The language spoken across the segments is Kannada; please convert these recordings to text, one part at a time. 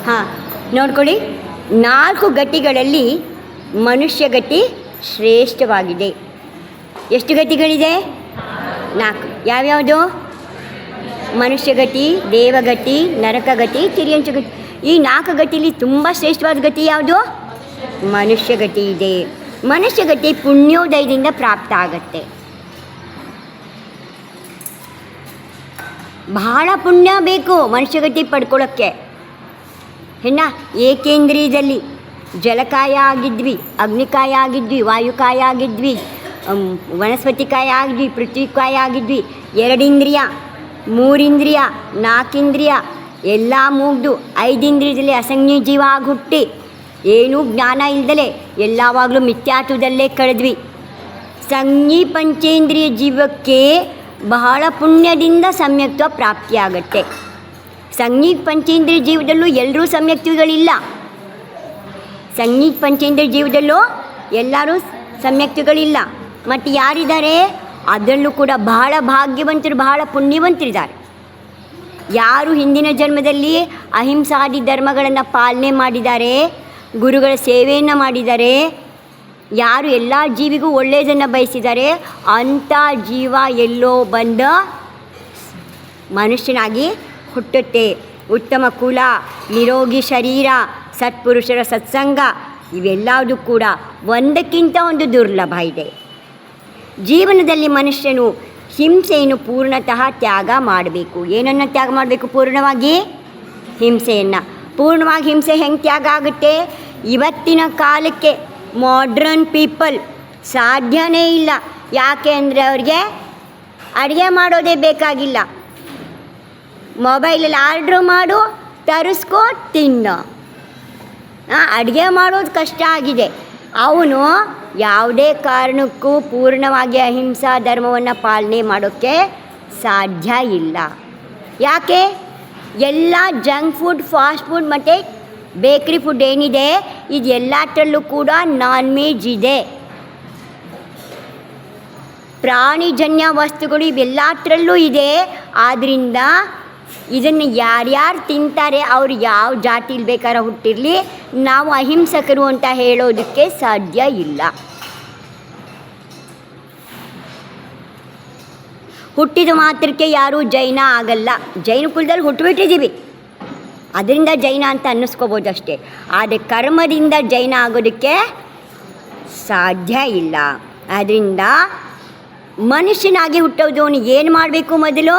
ಹಾಂ, ನೋಡ್ಕೊಳ್ಳಿ, 4 ಗಟ್ಟಿಗಳಲ್ಲಿ ಮನುಷ್ಯ ಗಟ್ಟಿ ಶ್ರೇಷ್ಠವಾಗಿದೆ. ಎಷ್ಟು ಗಟ್ಟಿಗಳಿದೆ? 4. ಯಾವ್ಯಾವುದು? ಮನುಷ್ಯಗತಿ, ದೇವಗತಿ, ನರಕಗತಿ, ತಿರ್ಯಂಚಗತಿ. ಈ 4 ಗತಿಲಿ ತುಂಬ ಶ್ರೇಷ್ಠವಾದ ಗತಿ ಯಾವುದು? ಮನುಷ್ಯಗತಿ ಇದೆ. ಮನುಷ್ಯಗತಿ ಪುಣ್ಯೋದಯದಿಂದ ಪ್ರಾಪ್ತ ಆಗತ್ತೆ. ಬಹಳ ಪುಣ್ಯ ಬೇಕು ಮನುಷ್ಯಗತಿ ಪಡ್ಕೊಳ್ಳೋಕ್ಕೆ. ಏಕೇಂದ್ರಿಯದಲ್ಲಿ ಜಲಕಾಯ ಆಗಿದ್ವಿ, ಅಗ್ನಿಕಾಯ ಆಗಿದ್ವಿ, ವಾಯುಕಾಯ ಆಗಿದ್ವಿ, ವನಸ್ಪತಿಕಾಯ ಆಗಿದ್ವಿ, ಪೃಥ್ವಿಕಾಯ ಆಗಿದ್ವಿ. 2 ಇಂದ್ರಿಯ, 3 ಇಂದ್ರಿಯ, 4 ಇಂದ್ರಿಯ ಎಲ್ಲ ಮುಗ್ದು 5 ಇಂದ್ರಿಯದಲ್ಲಿ ಅಸಂಜ್ಞ ಜೀವ ಆಗಿ ಹುಟ್ಟಿ ಏನೂ ಜ್ಞಾನ ಇಲ್ದಲೆ ಎಲ್ಲವಾಗಲೂ ಮಿಥ್ಯಾತ್ವದಲ್ಲೇ ಕಳೆದ್ವಿ. ಸಂಜ್ಞಿ ಪಂಚೇಂದ್ರಿಯ ಜೀವಕ್ಕೆ ಬಹಳ ಪುಣ್ಯದಿಂದ ಸಮ್ಯಕ್ತ್ವ ಪ್ರಾಪ್ತಿಯಾಗತ್ತೆ. ಸಂಜ್ಞಿ ಪಂಚೇಂದ್ರಿಯ ಜೀವದಲ್ಲೂ ಎಲ್ಲರೂ ಸಮ್ಯಕ್ತಿಗಳಿಲ್ಲ. ಸಂಜ್ಞಿ ಪಂಚೇಂದ್ರಿಯ ಜೀವದಲ್ಲೂ ಎಲ್ಲರೂ ಸಮ್ಯಕ್ತಿಗಳಿಲ್ಲ. ಮತ್ತು ಯಾರಿದ್ದಾರೆ? ಅದರಲ್ಲೂ ಕೂಡ ಬಹಳ ಭಾಗ್ಯವಂತರು, ಬಹಳ ಪುಣ್ಯವಂತರಿದ್ದಾರೆ. ಯಾರು ಹಿಂದಿನ ಜನ್ಮದಲ್ಲಿ ಅಹಿಂಸಾದಿ ಧರ್ಮಗಳನ್ನು ಪಾಲನೆ ಮಾಡಿದ್ದಾರೆ, ಗುರುಗಳ ಸೇವೆಯನ್ನು ಮಾಡಿದ್ದಾರೆ, ಯಾರು ಎಲ್ಲ ಜೀವಿಗೂ ಒಳ್ಳೆಯದನ್ನು ಬಯಸಿದ್ದಾರೆ, ಅಂಥ ಜೀವ ಎಲ್ಲೋ ಬಂದ ಮನುಷ್ಯನಾಗಿ ಹುಟ್ಟುತ್ತೆ. ಉತ್ತಮ ಕುಲ, ನಿರೋಗಿ ಶರೀರ, ಸತ್ಪುರುಷರ ಸತ್ಸಂಗ ಇವೆಲ್ಲವೂ ಕೂಡ ಒಂದಕ್ಕಿಂತ ಒಂದು ದುರ್ಲಭ ಇದೆ. ಜೀವನದಲ್ಲಿ ಮನುಷ್ಯನು ಹಿಂಸೆಯನ್ನು ಪೂರ್ಣತಃ ತ್ಯಾಗ ಮಾಡಬೇಕು. ಏನನ್ನು ತ್ಯಾಗ ಮಾಡಬೇಕು? ಪೂರ್ಣವಾಗಿ ಹಿಂಸೆಯನ್ನು. ಪೂರ್ಣವಾಗಿ ಹಿಂಸೆ ಹೆಂಗೆ ತ್ಯಾಗ ಆಗುತ್ತೆ? ಇವತ್ತಿನ ಕಾಲಕ್ಕೆ ಮಾಡ್ರನ್ ಪೀಪಲ್ ಸಾಧ್ಯನೇ ಇಲ್ಲ. ಯಾಕೆ ಅಂದರೆ ಅವ್ರಿಗೆ ಅಡುಗೆ ಮಾಡೋದೇ ಬೇಕಾಗಿಲ್ಲ. ಮೊಬೈಲಲ್ಲಿ ಆರ್ಡ್ರ್ ಮಾಡು, ತರಿಸ್ಕೊ, ತಿನ್ನು. ಅಡುಗೆ ಮಾಡೋದು ಕಷ್ಟ ಆಗಿದೆ. ಅವನು ಯಾವುದೇ ಕಾರಣಕ್ಕೂ ಪೂರ್ಣವಾಗಿ ಅಹಿಂಸಾ ಧರ್ಮವನ್ನು ಪಾಲನೆ ಮಾಡೋಕ್ಕೆ ಸಾಧ್ಯ ಇಲ್ಲ. ಯಾಕೆ? ಎಲ್ಲ ಜಂಕ್ ಫುಡ್, ಫಾಸ್ಟ್ ಫುಡ್ ಮತ್ತು ಬೇಕ್ರಿ ಫುಡ್ ಏನಿದೆ ಇದು ಎಲ್ಲದರಲ್ಲೂ ಕೂಡ ನಾನ್ ವೆಜ್ ಇದೆ. ಪ್ರಾಣಿಜನ್ಯ ವಸ್ತುಗಳು ಇವೆಲ್ಲದರಲ್ಲೂ ಇದೆ. ಆದ್ದರಿಂದ ಇದನ್ನು ಯಾರ್ಯಾರು ತಿಂತಾರೆ ಅವರು ಯಾವ ಜಾತಿಲಿ ಬೇಕಾದ್ರೆ ಹುಟ್ಟಿರಲಿ, ನಾವು ಅಹಿಂಸಕರು ಅಂತ ಹೇಳೋದಕ್ಕೆ ಸಾಧ್ಯ ಇಲ್ಲ. ಹುಟ್ಟಿದ ಮಾತ್ರಕ್ಕೆ ಯಾರೂ ಜೈನ ಆಗಲ್ಲ. ಜೈನ ಕುಲದಲ್ಲಿ ಹುಟ್ಟುಬಿಟ್ಟಿದ್ದೀವಿ, ಅದರಿಂದ ಜೈನ ಅಂತ ಅನ್ನಿಸ್ಕೋಬೋದು ಅಷ್ಟೇ. ಆದರೆ ಕರ್ಮದಿಂದ ಜೈನ ಆಗೋದಕ್ಕೆ ಸಾಧ್ಯ ಇಲ್ಲ. ಆದ್ದರಿಂದ ಮನುಷ್ಯನಾಗಿ ಹುಟ್ಟೋದವನು ಏನು ಮಾಡಬೇಕು? ಮೊದಲು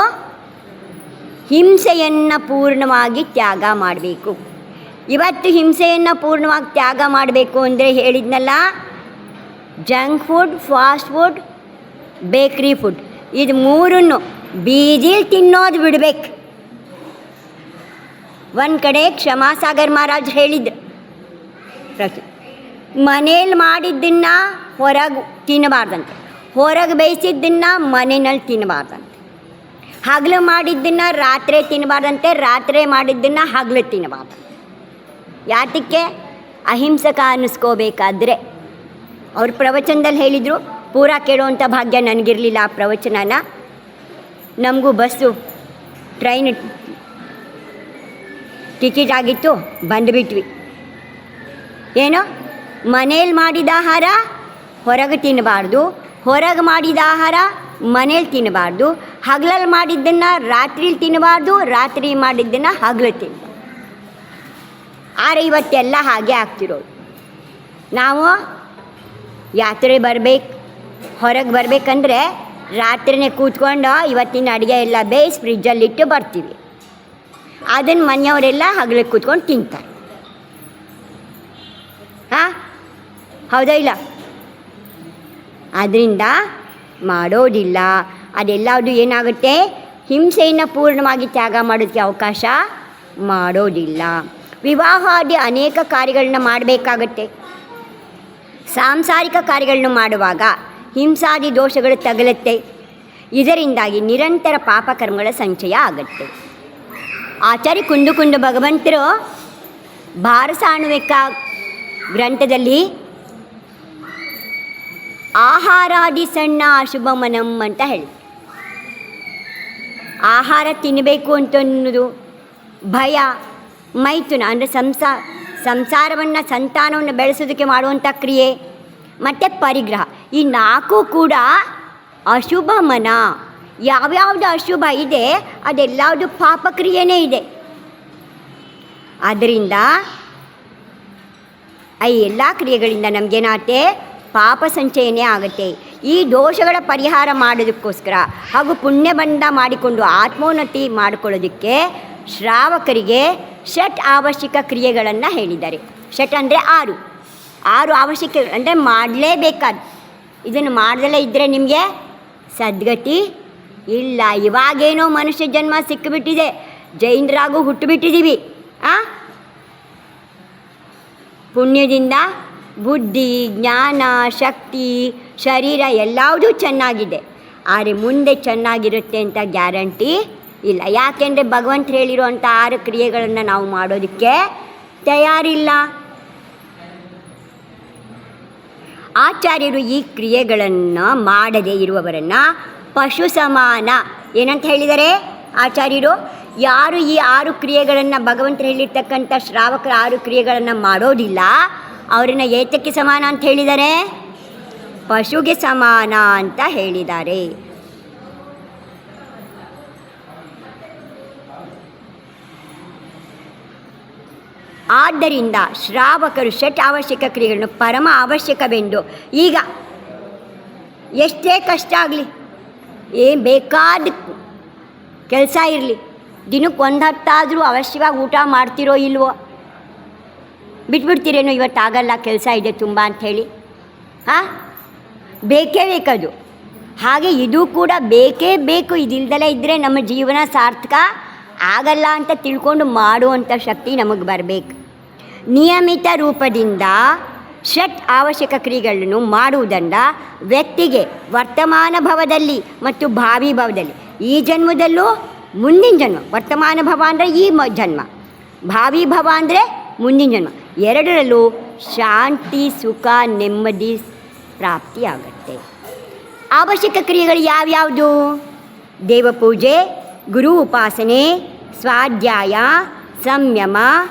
ಹಿಂಸೆಯನ್ನು ಪೂರ್ಣವಾಗಿ ತ್ಯಾಗ ಮಾಡಬೇಕು. ಇವತ್ತು ಹಿಂಸೆಯನ್ನು ಪೂರ್ಣವಾಗಿ ತ್ಯಾಗ ಮಾಡಬೇಕು ಅಂದರೆ ಹೇಳಿದ್ನಲ್ಲ, ಜಂಕ್ ಫುಡ್, ಫಾಸ್ಟ್ ಫುಡ್, ಬೇಕ್ರಿ ಫುಡ್ ಇದು ಮೂರನ್ನು ಬೀದಿಲಿ ತಿನ್ನೋದು ಬಿಡಬೇಕು. ಒಂದು ಕಡೆ ಕ್ಷಮಾಸಾಗರ್ ಮಹಾರಾಜ್ ಹೇಳಿದ್ರು, ಮನೇಲಿ ಮಾಡಿದ್ದನ್ನು ಹೊರಗೆ ತಿನ್ನಬಾರ್ದಂತೆ, ಹೊರಗೆ ಬೇಯಿಸಿದ್ದನ್ನು ಮನೆಯಲ್ಲಿ ತಿನ್ನಬಾರ್ದಂತೆ, ಹಗಲು ಮಾಡಿದ್ದನ್ನು ರಾತ್ರಿ ತಿನ್ನಬಾರ್ದಂತೆ, ರಾತ್ರಿ ಮಾಡಿದ್ದನ್ನು ಹಗಲು ತಿನ್ನಬಾರ್ದು. ಯಾತಕ್ಕೆ? ಅಹಿಂಸಕ ಅನ್ನಿಸ್ಕೋಬೇಕಾದ್ರೆ. ಅವ್ರ ಪ್ರವಚನದಲ್ಲಿ ಹೇಳಿದರು, ಪೂರಾ ಕೇಳುವಂಥ ಭಾಗ್ಯ ನನಗಿರಲಿಲ್ಲ ಆ ಪ್ರವಚನನ. ನಮಗೂ ಬಸ್ಸು ಟ್ರೈನ್ ಟಿಕೆಟ್ ಆಗಿತ್ತು, ಬಂದುಬಿಟ್ವಿ. ಏನೋ ಮನೇಲಿ ಮಾಡಿದ ಆಹಾರ ಹೊರಗೆ ತಿನ್ನಬಾರ್ದು, ಹೊರಗೆ ಮಾಡಿದ ಆಹಾರ ಮನೇಲಿ ತಿನ್ನಬಾರ್ದು, ಹಗಲಲ್ಲಿ ಮಾಡಿದ್ದನ್ನು ರಾತ್ರಿಲಿ ತಿನ್ನಬಾರ್ದು, ರಾತ್ರಿ ಮಾಡಿದ್ದನ್ನು ಹಗಲು ತಿನ್ನಬಾರ್ದು. ಆದರೆ ಇವತ್ತೆಲ್ಲ ಹಾಗೆ ಆಗ್ತಿರೋದು. ನಾವು ಯಾತ್ರೆ ಬರಬೇಕು, ಹೊರಗೆ ಬರಬೇಕಂದ್ರೆ ರಾತ್ರಿನೇ ಕೂತ್ಕೊಂಡು ಇವತ್ತಿನ ಅಡುಗೆ ಎಲ್ಲ ಬೇಯಿಸಿ ಫ್ರಿಜ್ಜಲ್ಲಿಟ್ಟು ಬರ್ತೀವಿ. ಅದನ್ನು ಮನೆಯವರೆಲ್ಲ ಹಗಲಿಗೆ ಕೂತ್ಕೊಂಡು ತಿಂತಾರೆ. ಹಾಂ, ಹೌದಾ ಇಲ್ಲ? ಆದ್ದರಿಂದ ಮಾಡೋದಿಲ್ಲ. ಅದೆಲ್ಲದು ಏನಾಗುತ್ತೆ? ಹಿಂಸೆಯನ್ನು ಪೂರ್ಣವಾಗಿ ತ್ಯಾಗ ಮಾಡೋದಕ್ಕೆ ಅವಕಾಶ ಮಾಡೋದಿಲ್ಲ. ವಿವಾಹಾದಿ ಅನೇಕ ಕಾರ್ಯಗಳನ್ನ ಮಾಡಬೇಕಾಗತ್ತೆ. ಸಾಂಸಾರಿಕ ಕಾರ್ಯಗಳನ್ನು ಮಾಡುವಾಗ ಹಿಂಸಾದಿ ದೋಷಗಳು ತಗಲುತ್ತೆ. ಇದರಿಂದಾಗಿ ನಿರಂತರ ಪಾಪಕರ್ಮಗಳ ಸಂಚಯ ಆಗುತ್ತೆ. ಆಚಾರ್ಯ ಕುಂದು ಭಗವಂತರು ಭಾರಸಾಣುವಿಕ ಗ್ರಂಥದಲ್ಲಿ ಆಹಾರಾದಿ ಸಣ್ಣ ಅಶುಭ ಮನಂ ಅಂತ ಹೇಳಿ, ಆಹಾರ ತಿನ್ನಬೇಕು ಅಂತ ಅನ್ನೋದು ಭಯ, ಮೈಥುನ ಅಂದರೆ ಸಂಸಾರವನ್ನು ಸಂತಾನವನ್ನು ಬೆಳೆಸೋದಕ್ಕೆ ಮಾಡುವಂಥ ಕ್ರಿಯೆ, ಮತ್ತು ಪರಿಗ್ರಹ. ಈ 4 ಕೂಡ ಅಶುಭ ಮನ. ಯಾವ್ಯಾವುದು ಅಶುಭ ಇದೆ ಅದೆಲ್ಲವುದು ಪಾಪಕ್ರಿಯೆನೇ ಇದೆ. ಆದ್ದರಿಂದ ಈ ಎಲ್ಲ ಕ್ರಿಯೆಗಳಿಂದ ನಮಗೇನಾಗುತ್ತೆ, ಪಾಪ ಸಂಚಯನೇ ಆಗುತ್ತೆ. ಈ ದೋಷಗಳ ಪರಿಹಾರ ಮಾಡೋದಕ್ಕೋಸ್ಕರ ಹಾಗೂ ಪುಣ್ಯಬಂಧ ಮಾಡಿಕೊಂಡು ಆತ್ಮೋನ್ನತಿ ಮಾಡಿಕೊಳ್ಳೋದಕ್ಕೆ ಶ್ರಾವಕರಿಗೆ ಷಟ್ ಅವಶ್ಯಕ ಕ್ರಿಯೆಗಳನ್ನು ಹೇಳಿದ್ದಾರೆ. ಷಟ್ ಅಂದರೆ 6 ಅವಶ್ಯಕ ಅಂದರೆ ಮಾಡಲೇಬೇಕಾದ. ಇದನ್ನು ಮಾಡ್ದಲೇ ಇದ್ದರೆ ನಿಮಗೆ ಸದ್ಗತಿ ಇಲ್ಲ. ಇವಾಗೇನೋ ಮನುಷ್ಯ ಜನ್ಮ ಸಿಕ್ಕಿಬಿಟ್ಟಿದೆ, ಜೈನರಾಗೂ ಹುಟ್ಟುಬಿಟ್ಟಿದ್ದೀವಿ. ಪುಣ್ಯದಿಂದ ಬುದ್ಧಿ, ಜ್ಞಾನ, ಶಕ್ತಿ, ಶರೀರ ಎಲ್ಲವೂ ಚೆನ್ನಾಗಿದೆ. ಆದರೆ ಮುಂದೆ ಚೆನ್ನಾಗಿರುತ್ತೆ ಅಂತ ಗ್ಯಾರಂಟಿ ಇಲ್ಲ. ಯಾಕೆಂದರೆ ಭಗವಂತರು ಹೇಳಿರುವಂಥ 6 ಕ್ರಿಯೆಗಳನ್ನು ನಾವು ಮಾಡೋದಕ್ಕೆ ತಯಾರಿಲ್ಲ. ಆಚಾರ್ಯರು ಈ ಕ್ರಿಯೆಗಳನ್ನು ಮಾಡದೇ ಇರುವವರನ್ನು ಪಶು ಸಮಾನ ಏನಂತ ಹೇಳಿದ್ದಾರೆ ಆಚಾರ್ಯರು? ಯಾರು ಈ 6 ಕ್ರಿಯೆಗಳನ್ನು ಭಗವಂತರು ಹೇಳಿರ್ತಕ್ಕಂಥ ಶ್ರಾವಕರ 6 ಕ್ರಿಯೆಗಳನ್ನು ಮಾಡೋದಿಲ್ಲ ಅವರನ್ನು ಏತಕ್ಕೆ ಸಮಾನ ಅಂತ ಹೇಳಿದ್ದಾರೆ? ಪಶುಗೆ ಸಮಾನ ಅಂತ ಹೇಳಿದ್ದಾರೆ. ಆದ್ದರಿಂದ ಶ್ರಾವಕರು ಷಟ್ ಅವಶ್ಯಕ ಕ್ರಿಯೆಗಳನ್ನು ಪರಮ ಅವಶ್ಯಕವೆಂದು, ಈಗ ಎಷ್ಟೇ ಕಷ್ಟ ಆಗಲಿ, ಏನು ಬೇಕಾದ ಕೆಲಸ ಇರಲಿ, ದಿನಕ್ಕೆ 1 ಹೊತ್ತಾದರೂ ಅವಶ್ಯವಾಗಿ ಊಟ ಮಾಡ್ತಿರೋ ಇಲ್ವೋ? ಬಿಟ್ಬಿಡ್ತೀರೇನೋ ಇವತ್ತು ಆಗಲ್ಲ ಕೆಲಸ ಇದೆ ತುಂಬ ಅಂಥೇಳಿ? ಬೇಕೇ ಬೇಕದು. ಹಾಗೆ ಇದು ಕೂಡ ಬೇಕೇ ಬೇಕು. ಇದಿಲ್ದಲೇ ಇದ್ದರೆ ನಮ್ಮ ಜೀವನ ಸಾರ್ಥಕ ಆಗಲ್ಲ ಅಂತ ತಿಳ್ಕೊಂಡು ಮಾಡುವಂಥ ಶಕ್ತಿ ನಮಗೆ ಬರಬೇಕು. ನಿಯಮಿತ ರೂಪದಿಂದ ಷಟ್ ಅವಶ್ಯಕ ಕ್ರಿಯೆಗಳನ್ನು ಮಾಡುವುದರಿಂದ ವ್ಯಕ್ತಿಗೆ ವರ್ತಮಾನ ಭವದಲ್ಲಿ ಮತ್ತು ಭಾವಿ ಭವದಲ್ಲಿ, ಈ ಜನ್ಮದಲ್ಲೂ ಮುಂದಿನ ಜನ್ಮ, ವರ್ತಮಾನ ಭವ ಅಂದರೆ ಈ ಜನ್ಮ, ಭಾವಿ ಭವ ಅಂದರೆ ಮುಂದಿನ ಜನ್ಮ, ಎರಡರಲ್ಲೂ ಶಾಂತಿ, ಸುಖ, ನೆಮ್ಮದಿ ಪ್ರಾಪ್ತಿಯಾಗತ್ತೆ. ಅವಶ್ಯಕ ಕ್ರಿಯೆಗಳು ಯಾವ್ಯಾವುದು? ದೇವಪೂಜೆ, ಗುರು ಉಪಾಸನೆ, ಸ್ವಾಧ್ಯಾಯ, ಸಂಯಮ,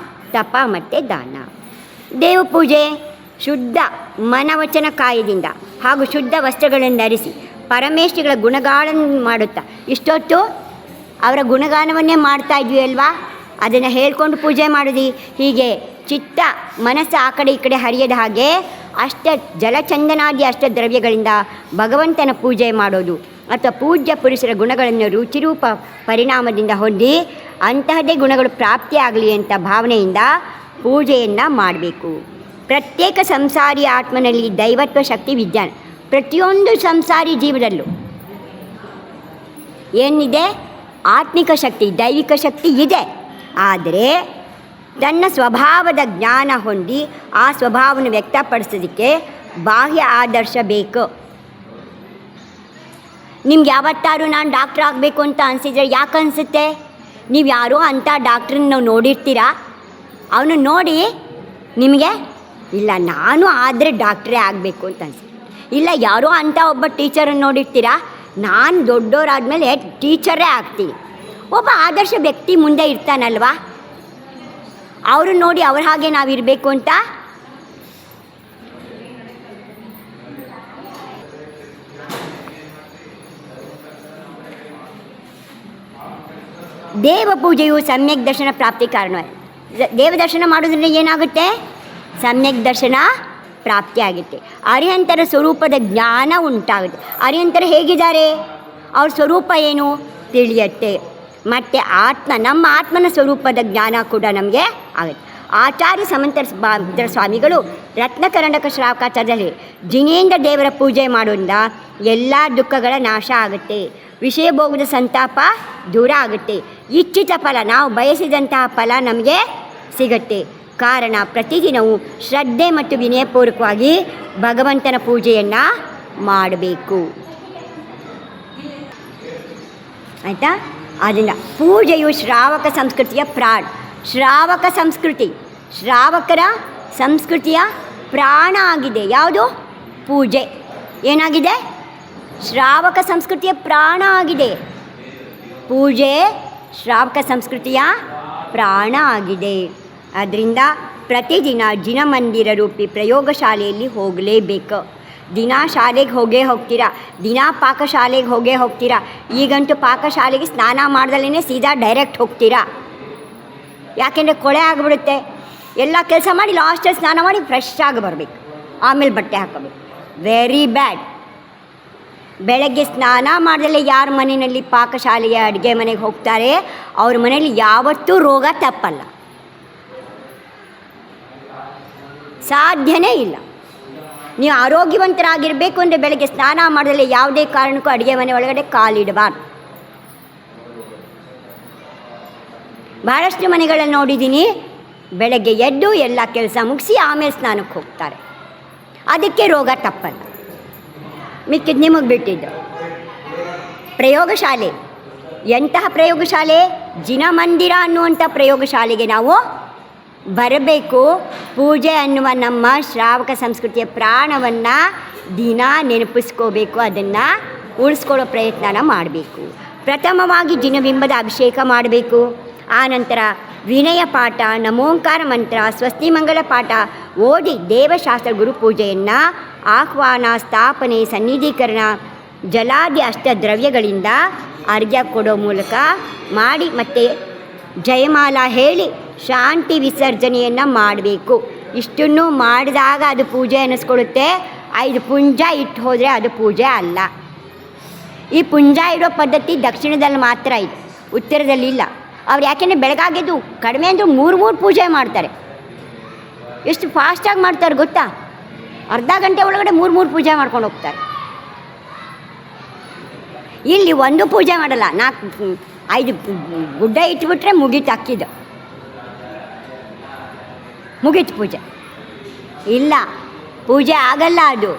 ತಪ ಮತ್ತು ದಾನ. ದೇವಪೂಜೆ ಶುದ್ಧ ಮನವಚನ ಕಾಯದಿಂದ ಹಾಗೂ ಶುದ್ಧ ವಸ್ತ್ರಗಳನ್ನು ಧರಿಸಿ ಪರಮೇಶ್ವರಿಗಳ ಗುಣಗಾನವನ್ನು ಮಾಡುತ್ತಾ, ಇಷ್ಟೊತ್ತು ಅವರ ಗುಣಗಾನವನ್ನೇ ಮಾಡ್ತಾ ಇದ್ವಿ ಅಲ್ವಾ, ಅದನ್ನು ಹೇಳ್ಕೊಂಡು ಪೂಜೆ ಮಾಡೋದು. ಹೀಗೆ ಚಿತ್ತ ಮನಸ್ಸು ಆ ಕಡೆ ಈ ಕಡೆ ಹರಿಯದ ಹಾಗೆ ಜಲಚಂದನಾದಿ ದ್ರವ್ಯಗಳಿಂದ ಭಗವಂತನ ಪೂಜೆ ಮಾಡೋದು, ಅಥವಾ ಪೂಜ್ಯ ಪುರುಷರ ಗುಣಗಳನ್ನು ರುಚಿರೂಪ ಪರಿಣಾಮದಿಂದ ಹೊಂದಿ ಅಂತಹದೇ ಗುಣಗಳು ಪ್ರಾಪ್ತಿಯಾಗಲಿ ಅಂತ ಭಾವನೆಯಿಂದ ಪೂಜೆಯನ್ನು ಮಾಡಬೇಕು. ಪ್ರತ್ಯೇಕ ಸಂಸಾರಿ ಆತ್ಮನಲ್ಲಿ ದೈವತ್ವ ಶಕ್ತಿ ವಿಜ್ಞಾನ, ಪ್ರತಿಯೊಂದು ಸಂಸಾರಿ ಜೀವನದಲ್ಲೂ ಏನಿದೆ? ಆತ್ಮಿಕ ಶಕ್ತಿ, ದೈವಿಕ ಶಕ್ತಿ ಇದೆ. ಆದರೆ ತನ್ನ ಸ್ವಭಾವದ ಜ್ಞಾನ ಹೊಂದಿ ಆ ಸ್ವಭಾವವನ್ನು ವ್ಯಕ್ತಪಡಿಸೋದಕ್ಕೆ ಬಾಹ್ಯ ಆದರ್ಶ ಬೇಕು. ನಿಮ್ಗೆ ಯಾವತ್ತಾರು ನಾನು ಡಾಕ್ಟ್ರ್ ಆಗಬೇಕು ಅಂತ ಅನಿಸಿದ್ರೆ ಯಾಕೆ ಅನಿಸುತ್ತೆ? ನೀವು ಯಾರೋ ಅಂಥ ಡಾಕ್ಟ್ರನ್ನ ನಾವು ನೋಡಿರ್ತೀರಾ, ಅವನು ನೋಡಿ ನಿಮಗೆ ಇಲ್ಲ ನಾನು ಆದರೆ ಡಾಕ್ಟ್ರೇ ಆಗಬೇಕು ಅಂತ ಅನಿಸುತ್ತೆ. ಇಲ್ಲ ಯಾರೋ ಅಂಥ ಒಬ್ಬ ಟೀಚರನ್ನು ನೋಡಿರ್ತೀರಾ, ನಾನು ದೊಡ್ಡವರಾದ್ಮೇಲೆ ಟೀಚರೇ ಆಗ್ತೀನಿ. ಒಬ್ಬ ಆದರ್ಶ ವ್ಯಕ್ತಿ ಮುಂದೆ ಇರ್ತಾನಲ್ವಾ, ಅವರು ನೋಡಿ ಅವ್ರ ಹಾಗೆ ನಾವಿರಬೇಕು ಅಂತ. ದೇವ ಪೂಜೆಯು ಸಮ್ಯಕ್ ದರ್ಶನ ಪ್ರಾಪ್ತಿ ಕಾರಣ. ದೇವದರ್ಶನ ಮಾಡೋದ್ರಿಂದ ಏನಾಗುತ್ತೆ? ಸಮ್ಯಕ್ ದರ್ಶನ ಪ್ರಾಪ್ತಿಯಾಗುತ್ತೆ. ಅರಿಹಂತರ ಸ್ವರೂಪದ ಜ್ಞಾನ ಉಂಟಾಗುತ್ತೆ. ಅರಿಹಂತರ ಹೇಗಿದ್ದಾರೆ, ಅವ್ರ ಸ್ವರೂಪ ಏನು ತಿಳಿಯುತ್ತೆ. ಮತ್ತು ನಮ್ಮ ಆತ್ಮನ ಸ್ವರೂಪದ ಜ್ಞಾನ ಕೂಡ ನಮಗೆ ಆಗುತ್ತೆ. ಆಚಾರ್ಯ ಸಮಂತರ ಸ್ವಾಮಿಗಳು ರತ್ನಕರ್ಣಕ ಶ್ರಾವಕಾಚಾರ್ಯರಲ್ಲಿ ಜಿನೇಂದ್ರ ದೇವರ ಪೂಜೆ ಮಾಡೋದ್ರಿಂದ ಎಲ್ಲ ದುಃಖಗಳ ನಾಶ ಆಗುತ್ತೆ, ವಿಷಯ ಭೋಗದ ಸಂತಾಪ ದೂರ ಆಗುತ್ತೆ, ಇಚ್ಛಿತ ಫಲ ನಾವು ಬಯಸಿದಂತಹ ಫಲ ನಮಗೆ ಸಿಗುತ್ತೆ. ಕಾರಣ ಪ್ರತಿದಿನವೂ ಶ್ರದ್ಧೆ ಮತ್ತು ವಿನಯಪೂರ್ವಕವಾಗಿ ಭಗವಂತನ ಪೂಜೆಯನ್ನು ಮಾಡಬೇಕು. ಆಯಿತಾ? ಆದ್ದರಿಂದ ಪೂಜೆಯು ಶ್ರಾವಕ ಸಂಸ್ಕೃತಿಯ ಶ್ರಾವಕ ಸಂಸ್ಕೃತಿ, ಶ್ರಾವಕರ ಸಂಸ್ಕೃತಿಯ ಪ್ರಾಣ ಆಗಿದೆ. ಯಾವುದು? ಪೂಜೆ. ಏನಾಗಿದೆ? ಶ್ರಾವಕ ಸಂಸ್ಕೃತಿಯ ಪ್ರಾಣ ಆಗಿದೆ. ಪೂಜೆ ಶ್ರಾವಕ ಸಂಸ್ಕೃತಿಯ ಪ್ರಾಣ ಆಗಿದೆ. ಆದ್ದರಿಂದ ಪ್ರತಿದಿನ ಜಿನಮಂದಿರ ರೂಪಿ ಪ್ರಯೋಗಶಾಲೆಯಲ್ಲಿ ಹೋಗಲೇಬೇಕು. ದಿನ ಶಾಲೆಗೆ ಹೋಗ್ತೀರಾ, ದಿನ ಪಾಕಶಾಲೆಗೆ ಹೋಗ್ತೀರಾ. ಈಗಂತೂ ಪಾಕಶಾಲೆಗೆ ಸ್ನಾನ ಮಾಡ್ದಲೇ ಸೀದಾ ಡೈರೆಕ್ಟ್ ಹೋಗ್ತೀರಾ. ಯಾಕೆಂದರೆ ಕೊಳೆ ಆಗಿಬಿಡುತ್ತೆ. ಎಲ್ಲ ಕೆಲಸ ಮಾಡಿ ಲಾಸ್ಟಲ್ಲಿ ಸ್ನಾನ ಮಾಡಿ ಫ್ರೆಶ್ ಆಗಿ ಬರಬೇಕು, ಆಮೇಲೆ ಬಟ್ಟೆ ಹಾಕೋಬೇಕು. Very bad. ಬೆಳಗ್ಗೆ ಸ್ನಾನ ಮಾಡ್ದಲೇ ಯಾರ ಮನೆಯಲ್ಲಿ ಪಾಕಶಾಲೆಗೆ ಅಡುಗೆ ಮನೆಗೆ ಹೋಗ್ತಾರೆ ಅವ್ರ ಮನೇಲಿ ಯಾವತ್ತೂ ರೋಗ ತಪ್ಪಲ್ಲ, ಸಾಧ್ಯನೇ ಇಲ್ಲ. ನೀವು ಆರೋಗ್ಯವಂತರಾಗಿರಬೇಕು ಅಂದರೆ ಬೆಳಗ್ಗೆ ಸ್ನಾನ ಮಾಡಿದ್ರೆ ಯಾವುದೇ ಕಾರಣಕ್ಕೂ ಅಡುಗೆ ಮನೆ ಒಳಗಡೆ ಕಾಲಿಡಬಾರ್ದು. ಭಾಳಷ್ಟು ಮನೆಗಳಲ್ಲಿ ನೋಡಿದ್ದೀನಿ, ಬೆಳಗ್ಗೆ ಎದ್ದು ಎಲ್ಲ ಕೆಲಸ ಮುಗಿಸಿ ಆಮೇಲೆ ಸ್ನಾನಕ್ಕೆ ಹೋಗ್ತಾರೆ, ಅದಕ್ಕೆ ರೋಗ ತಪ್ಪಲ್ಲ. ಮಿಕ್ಕಿದ್ದು ನಿಮಗೆ ಬಿಟ್ಟಿದ್ದು. ಪ್ರಯೋಗಶಾಲೆ, ಎಂತಹ ಪ್ರಯೋಗಶಾಲೆ? ಜಿನಮಂದಿರ ಅನ್ನುವಂಥ ಪ್ರಯೋಗಶಾಲೆಗೆ ನಾವು ಬರಬೇಕು. ಪೂಜೆ ಅನ್ನುವ ನಮ್ಮ ಶ್ರಾವಕ ಸಂಸ್ಕೃತಿಯ ಪ್ರಾಣವನ್ನು ದಿನ ನೆನಪಿಸ್ಕೋಬೇಕು, ಅದನ್ನು ಉಳಿಸ್ಕೊಳ್ಳೋ ಪ್ರಯತ್ನನ ಮಾಡಬೇಕು. ಪ್ರಥಮವಾಗಿ ಜಿನಬಿಂಬದ ಅಭಿಷೇಕ ಮಾಡಬೇಕು. ಆನಂತರ ವಿನಯ ಪಾಠ, ನಮೋಂಕಾರ ಮಂತ್ರ, ಸ್ವಸ್ತಿ ಮಂಗಳ ಪಾಠ ಓದಿ ದೇವಶಾಸ್ತ್ರ ಗುರುಪೂಜೆಯನ್ನು ಆಹ್ವಾನ, ಸ್ಥಾಪನೆ, ಸನ್ನಿಧೀಕರಣ, ಜಲಾದಿ ಅಷ್ಟದ್ರವ್ಯಗಳಿಂದ ಅರ್ಘ್ಯ ಕೊಡೋ ಮೂಲಕ ಮಾಡಿ ಮತ್ತು ಜಯಮಾಲ ಹೇಳಿ ಶಾಂತಿ ವಿಸರ್ಜನೆಯನ್ನು ಮಾಡಬೇಕು. ಇಷ್ಟನ್ನು ಮಾಡಿದಾಗ ಅದು ಪೂಜೆ ಅನ್ನಿಸ್ಕೊಳ್ಳುತ್ತೆ. 5 ಪುಂಜ ಇಟ್ಟು ಹೋದರೆ ಅದು ಪೂಜೆ ಅಲ್ಲ. ಈ ಪುಂಜ ಇಡೋ ಪದ್ಧತಿ ದಕ್ಷಿಣದಲ್ಲಿ ಮಾತ್ರ ಇದೆ, ಉತ್ತರದಲ್ಲಿ ಇಲ್ಲ. ಅವ್ರು ಯಾಕೆಂದರೆ ಬೆಳಗಾಗಿದ್ದು ಕಡಿಮೆ ಅಂದರೂ 3 ಪೂಜೆ ಮಾಡ್ತಾರೆ. ಎಷ್ಟು ಫಾಸ್ಟಾಗಿ ಮಾಡ್ತಾರೆ ಗೊತ್ತಾ? ಅರ್ಧ ಗಂಟೆ ಒಳಗಡೆ 3 ಪೂಜೆ ಮಾಡ್ಕೊಂಡು ಹೋಗ್ತಾರೆ. ಇಲ್ಲಿ 1 ಪೂಜೆ ಮಾಡಲ್ಲ, 4-5 ಗುಡ್ಡ ಇಟ್ಬಿಟ್ರೆ ಮುಗೀತು, ಅಕ್ಕಿದ್ದು ಮುಗೀತು ಪೂಜೆ. ಇಲ್ಲ, ಪೂಜೆ ಆಗಲ್ಲ. ಅದು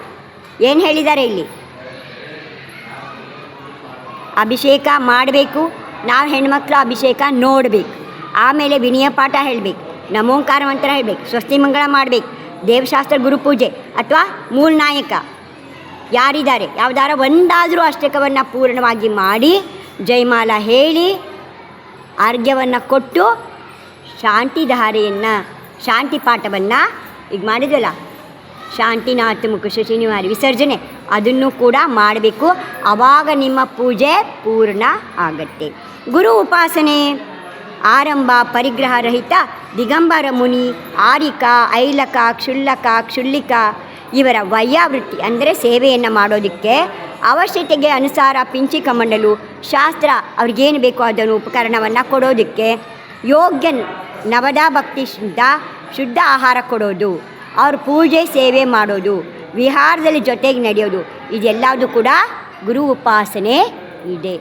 ಏನು ಹೇಳಿದ್ದಾರೆ ಇಲ್ಲಿ? ಅಭಿಷೇಕ ಮಾಡಬೇಕು. ನಾವು ಹೆಣ್ಮಕ್ಳು ಅಭಿಷೇಕ ನೋಡಬೇಕು. ಆಮೇಲೆ ವಿನಯ ಪಾಠ ಹೇಳಬೇಕು, ನಮೋಂಕಾರ ಮಂತ್ರ ಹೇಳಬೇಕು, ಸ್ವಸ್ತಿ ಮಂಗಳ ಮಾಡಬೇಕು, ದೇವಶಾಸ್ತ್ರ ಗುರುಪೂಜೆ ಅಥವಾ ಮೂಲ ನಾಯಕ ಯಾರಿದ್ದಾರೆ ಯಾವುದಾರ ಒಂದಾದರೂ ಅಷ್ಟಕವನ್ನು ಪೂರ್ಣವಾಗಿ ಮಾಡಿ ಜಯಮಾಲ ಹೇಳಿ ಅರ್ಘ್ಯವನ್ನು ಕೊಟ್ಟು ಶಾಂತಿಧಾರೆಯನ್ನು, ಶಾಂತಿ ಪಾಠವನ್ನು ಈಗ ಮಾಡಿದ್ವಲ್ಲ, ಶಾಂತಿನಾಥ ಮುಖ ಶನಿವಾರ ವಿಸರ್ಜನೆ, ಅದನ್ನು ಕೂಡ ಮಾಡಬೇಕು. ಆವಾಗ ನಿಮ್ಮ ಪೂಜೆ ಪೂರ್ಣ ಆಗತ್ತೆ. ಗುರು ಉಪಾಸನೆ ಆರಂಭ ಪರಿಗ್ರಹ ರಹಿತ ದಿಗಂಬರ ಮುನಿ, ಆರಿಕ, ಐಲಕ, ಕ್ಷುಲ್ಲಿಕ ಇವರ ವಯ್ಯಾವೃತ್ತಿ ಅಂದರೆ ಸೇವೆಯನ್ನು ಮಾಡೋದಕ್ಕೆ ಅವಶ್ಯಕತೆಗೆ ಅನುಸಾರ ಪಿಂಚಿಕ ಮಂಡಲು ಶಾಸ್ತ್ರ ಅವ್ರಿಗೇನು ಬೇಕೋ ಅದನ್ನು ಉಪಕರಣವನ್ನು ಕೊಡೋದಕ್ಕೆ, ಯೋಗ್ಯ ನವದಾ ಭಕ್ತಿಯಿಂದ ಶುದ್ಧ ಆಹಾರ ಕೊಡೋದು, ಅವ್ರ ಪೂಜೆ ಸೇವೆ ಮಾಡೋದು, ವಿಹಾರದಲ್ಲಿ ಜೊತೆಗೆ ನಡೆಯೋದು, ಇದೆಲ್ಲದೂ ಕೂಡ ಗುರು ಉಪಾಸನೆ ಇದೆ.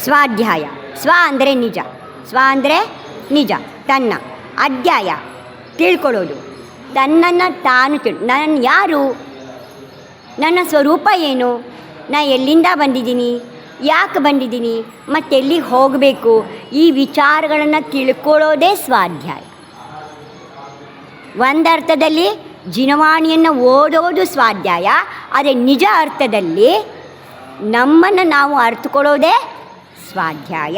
ಸ್ವಾಧ್ಯಾಯ, ಸ್ವ ಅಂದರೆ ನಿಜ, ಸ್ವ ಅಂದರೆ ನಿಜ, ತನ್ನ. ಅಧ್ಯಾಯ ತಿಳ್ಕೊಳ್ಳೋದು, ತನ್ನನ್ನು ತಾನು ನಾನು ಯಾರು, ನನ್ನ ಸ್ವರೂಪ ಏನು, ನಾನು ಎಲ್ಲಿಂದ ಬಂದಿದ್ದೀನಿ, ಯಾಕೆ ಬಂದಿದ್ದೀನಿ, ಮತ್ತೆಲ್ಲಿಗೆ ಹೋಗಬೇಕು, ಈ ವಿಚಾರಗಳನ್ನು ತಿಳ್ಕೊಳ್ಳೋದೇ ಸ್ವಾಧ್ಯಾಯ. ಒಂದರ್ಥದಲ್ಲಿ ಜಿನವಾಣಿಯನ್ನು ಓದೋದು ಸ್ವಾಧ್ಯಾಯ, ಆದರೆ ನಿಜ ಅರ್ಥದಲ್ಲಿ ನಮ್ಮನ್ನು ನಾವು ಅರ್ಥಕೊಳ್ಳೋದೇ ಸ್ವಾಧ್ಯಾಯ.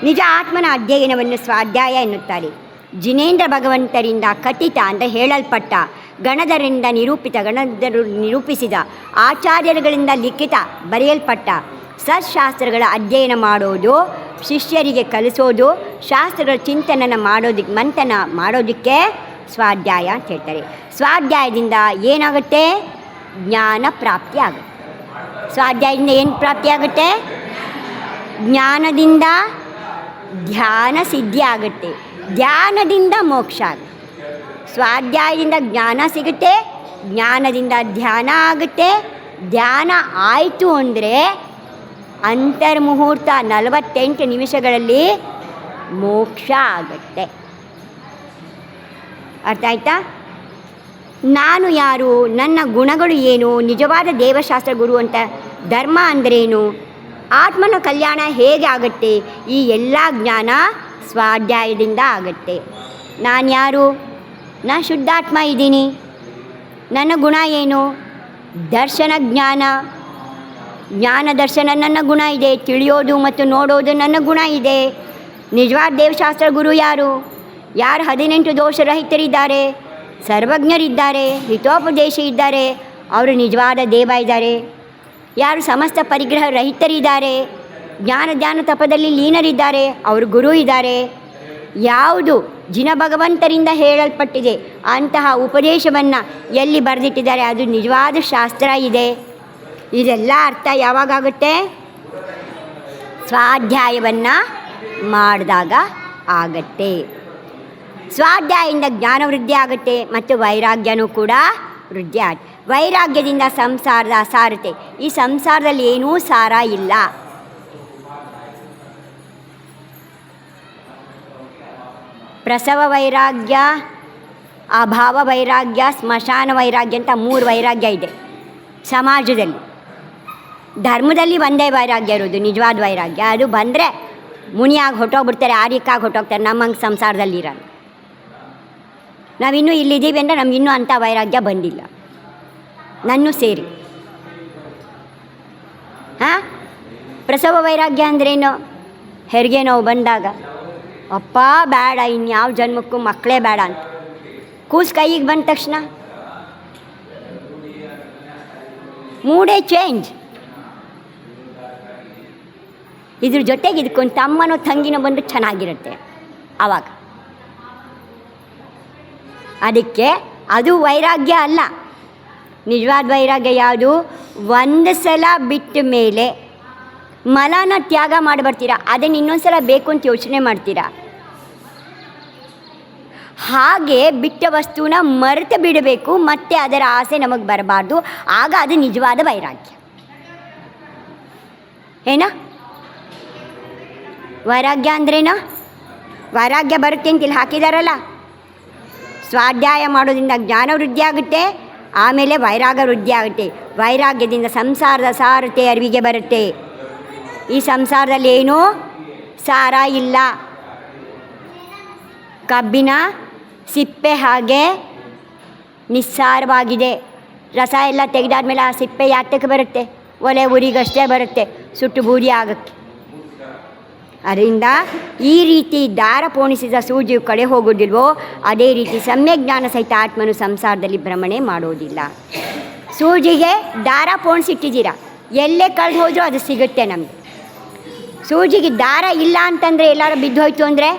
ನಿಜ ಆತ್ಮನ ಅಧ್ಯಯನವನ್ನು ಸ್ವಾಧ್ಯಾಯ ಎನ್ನುತ್ತಾರೆ. ಜಿನೇಂದ್ರ ಭಗವಂತರಿಂದ ಕಥಿತ ಅಂತ ಹೇಳಲ್ಪಟ್ಟ, ಗಣಧರರಿಂದ ನಿರೂಪಿತ, ಗಣಧರು ನಿರೂಪಿಸಿದ, ಆಚಾರ್ಯರುಗಳಿಂದ ಲಿಖಿತ ಬರೆಯಲ್ಪಟ್ಟ ಸತ್ಶಾಸ್ತ್ರಗಳ ಅಧ್ಯಯನ ಮಾಡೋದು, ಶಿಷ್ಯರಿಗೆ ಕಲಿಸೋದು, ಶಾಸ್ತ್ರಗಳ ಚಿಂತನನ ಮಾಡೋದಕ್ಕೆ, ಮಂಥನ ಮಾಡೋದಕ್ಕೆ ಸ್ವಾಧ್ಯಾಯ ಅಂತ ಹೇಳ್ತಾರೆ. ಸ್ವಾಧ್ಯಾಯದಿಂದ ಏನಾಗುತ್ತೆ? ಜ್ಞಾನ ಪ್ರಾಪ್ತಿ ಆಗುತ್ತೆ. ಸ್ವಾಧ್ಯಾಯದಿಂದ ಏನು ಪ್ರಾಪ್ತಿ ಆಗುತ್ತೆ? ಜ್ಞಾನದಿಂದ ಧ್ಯಾನ ಸಿದ್ಧಿ ಆಗುತ್ತೆ, ಧ್ಯಾನದಿಂದ ಮೋಕ್ಷ ಆಗುತ್ತೆ. ಸ್ವಾಧ್ಯಾಯದಿಂದ ಜ್ಞಾನ ಸಿಗುತ್ತೆ, ಜ್ಞಾನದಿಂದ ಧ್ಯಾನ ಆಗುತ್ತೆ. ಧ್ಯಾನ ಆಯಿತು ಅಂದರೆ ಅಂತರ್ಮುಹೂರ್ತ 48 ನಿಮಿಷಗಳಲ್ಲಿ ಮೋಕ್ಷ ಆಗುತ್ತೆ. ಅರ್ಥ ಆಯ್ತಾ? ನಾನು ಯಾರು, ನನ್ನ ಗುಣಗಳು ಏನು, ನಿಜವಾದ ದೇವಶಾಸ್ತ್ರ ಗುರು ಅಂತ ಧರ್ಮ ಅಂದ್ರೇನು, ಆತ್ಮನ ಕಲ್ಯಾಣ ಹೇಗೆ ಆಗುತ್ತೆ, ಈ ಎಲ್ಲ ಜ್ಞಾನ ಸ್ವಾಧ್ಯಾಯದಿಂದ ಆಗುತ್ತೆ. ನಾನು ಯಾರು? ನಾನು ಶುದ್ಧಾತ್ಮ ಇದ್ದೀನಿ. ನನ್ನ ಗುಣ ಏನು? ದರ್ಶನ ಜ್ಞಾನ. ಜ್ಞಾನ ದರ್ಶನ ನನ್ನ ಗುಣ ಇದೆ, ತಿಳಿಯೋದು ಮತ್ತು ನೋಡೋದು ನನ್ನ ಗುಣ ಇದೆ. ನಿಜವಾದ ದೇವಶಾಸ್ತ್ರ ಗುರು ಯಾರು? ಯಾರು 18 ದೋಷರಹಿತರಿದ್ದಾರೆ, ಸರ್ವಜ್ಞರಿದ್ದಾರೆ, ಹಿತೋಪದೇಶ ಇದ್ದಾರೆ, ಅವರು ನಿಜವಾದ ದೇವ ಇದ್ದಾರೆ. ಯಾರು ಸಮಸ್ತ ಪರಿಗ್ರಹ ರಹಿತರಿದ್ದಾರೆ, ಜ್ಞಾನ ಧ್ಯಾನ ತಪದಲ್ಲಿ ಲೀನರಿದ್ದಾರೆ, ಅವರು ಗುರು ಇದ್ದಾರೆ. ಯಾವುದು ಜಿನ ಭಗವಂತರಿಂದ ಹೇಳಲ್ಪಟ್ಟಿದೆ ಅಂತಹ ಉಪದೇಶವನ್ನು ಎಲ್ಲಿ ಬರೆದಿಟ್ಟಿದ್ದಾರೆ ಅದು ನಿಜವಾದ ಶಾಸ್ತ್ರ ಇದೆ. ಇದೆಲ್ಲ ಅರ್ಥ ಯಾವಾಗುತ್ತೆ? ಸ್ವಾಧ್ಯಾಯವನ್ನು ಮಾಡಿದಾಗ ಆಗತ್ತೆ. ಸ್ವಾಧ್ಯಾಯದಿಂದ ಜ್ಞಾನ ವೃದ್ಧಿ ಆಗುತ್ತೆ ಮತ್ತು ವೈರಾಗ್ಯನೂ ಕೂಡ ವೃದ್ಧಿ ಆಗುತ್ತೆ. ವೈರಾಗ್ಯದಿಂದ ಸಂಸಾರದ ಅಸಾರತೆ. ಈ ಸಂಸಾರದಲ್ಲಿ ಏನೂ ಸಾರ ಇಲ್ಲ. ಪ್ರಸವ ವೈರಾಗ್ಯ, ಅಭಾವ ವೈರಾಗ್ಯ, ಸ್ಮಶಾನ ವೈರಾಗ್ಯ ಅಂತ 3 ವೈರಾಗ್ಯ ಇದೆ ಸಮಾಜದಲ್ಲಿ. ಧರ್ಮದಲ್ಲಿ ಒಂದೇ ವೈರಾಗ್ಯ ಇರೋದು, ನಿಜವಾದ ವೈರಾಗ್ಯ. ಅದು ಬಂದರೆ ಮುನಿಯಾಗಿ ಹೊಟ್ಟೋಗ್ಬಿಡ್ತಾರೆ, ಆರ್ಯಕ್ಕಾಗಿ ಹೊಟ್ಟೋಗ್ತಾರೆ. ನಮ್ಮಂಗೆ ಸಂಸಾರದಲ್ಲಿ ಇರೋಲ್ಲ. ನಾವಿನ್ನೂ ಇಲ್ಲಿದ್ದೀವಿ ಅಂದರೆ ನಮಗಿನ್ನೂ ಅಂಥ ವೈರಾಗ್ಯ ಬಂದಿಲ್ಲ, ನನ್ನೂ ಸೇರಿ. ಹಾಂ, ಪ್ರಸವ ವೈರಾಗ್ಯ ಅಂದ್ರೇನು? ಹೆರಿಗೆ ನೋವು ಬಂದಾಗ ಅಪ್ಪ ಬೇಡ, ಇನ್ಯಾವ ಜನ್ಮಕ್ಕೂ ಮಕ್ಕಳೇ ಬೇಡ ಅಂತ ಕೂಸು ಕೈಗೆ ಬಂದ ತಕ್ಷಣ ಮೂಡೇ ಚೇಂಜ್. ಇದ್ರ ಜೊತೆಗೆ ಇದಕ್ಕೊಂದು ತಮ್ಮನೋ ತಂಗಿನೋ ಬಂದು ಚೆನ್ನಾಗಿರುತ್ತೆ ಆವಾಗ. ಅದಕ್ಕೆ ಅದು ವೈರಾಗ್ಯ ಅಲ್ಲ. ನಿಜವಾದ ವೈರಾಗ್ಯ ಯಾವುದು? ಒಂದು ಸಲ ಬಿಟ್ಟ ಮೇಲೆ ಮಲನ ತ್ಯಾಗ ಮಾಡಿಬರ್ತೀರಾ, ಅದನ್ನು ಇನ್ನೊಂದು ಸಲ ಬೇಕು ಅಂತ ಯೋಚನೆ ಮಾಡ್ತೀರಾ. ಹಾಗೆ ಬಿಟ್ಟ ವಸ್ತುನ ಮರೆತು ಬಿಡಬೇಕು, ಮತ್ತೆ ಅದರ ಆಸೆ ನಮಗೆ ಬರಬಾರ್ದು. ಆಗ ಅದು ನಿಜವಾದ ವೈರಾಗ್ಯ. ಏನಾ ವೈರಾಗ್ಯ ಅಂದ್ರೇನಾ? ವೈರಾಗ್ಯ ಬರುತ್ತೆ ಅಂತ ಇಲ್ಲಿ ಹಾಕಿದಾರಲ್ಲ. ಸ್ವಾಧ್ಯಾಯ ಮಾಡೋದ್ರಿಂದ ಜ್ಞಾನ ವೃದ್ಧಿ ಆಗುತ್ತೆ, ಆಮೇಲೆ ವೈರಾಗ್ಯ ವೃದ್ಧಿ ಆಗುತ್ತೆ. ವೈರಾಗ್ಯದಿಂದ ಸಂಸಾರದ ಸಾರತೆ ಅರಿವಿಗೆ ಬರುತ್ತೆ. ಈ ಸಂಸಾರದಲ್ಲಿ ಏನೂ ಸಾರ ಇಲ್ಲ. ಕಬ್ಬಿನ ಸಿಪ್ಪೆ ಹಾಗೆ ನಿಸ್ಸಾರವಾಗಿದೆ. ರಸ ಎಲ್ಲ ತೆಗೆದಾದ್ಮೇಲೆ ಆ ಸಿಪ್ಪೆ ಯಾತಕ್ಕೆ ಬರುತ್ತೆ? ಒಲೆ ಉರಿಗಷ್ಟೇ ಬರುತ್ತೆ, ಸುಟ್ಟು ಬೂದಿ ಆಗೋಕ್ಕೆ. ಅದರಿಂದ ಈ ರೀತಿ ದಾರ ಪೋಣಿಸಿದ ಸೂಜಿಯು ಕಡೆ ಹೋಗೋದಿಲ್ವೋ ಅದೇ ರೀತಿ ಸಮ್ಯಕ್ ಜ್ಞಾನ ಸಹಿತ ಆತ್ಮನು ಸಂಸಾರದಲ್ಲಿ ಭ್ರಮಣೆ ಮಾಡೋದಿಲ್ಲ. ಸೂಜಿಗೆ ದಾರ ಪೋಣಿಸಿಟ್ಟಿದ್ದೀರಾ, ಎಲ್ಲೇ ಕಳೆದು ಹೋದರೂ ಅದು ಸಿಗುತ್ತೆ ನಮಗೆ. ಸೂಜಿಗೆ ದಾರ ಇಲ್ಲ ಅಂತಂದರೆ ಎಲ್ಲರೂ ಬಿದ್ದು ಹೋಯ್ತು ಅಂದರೆ,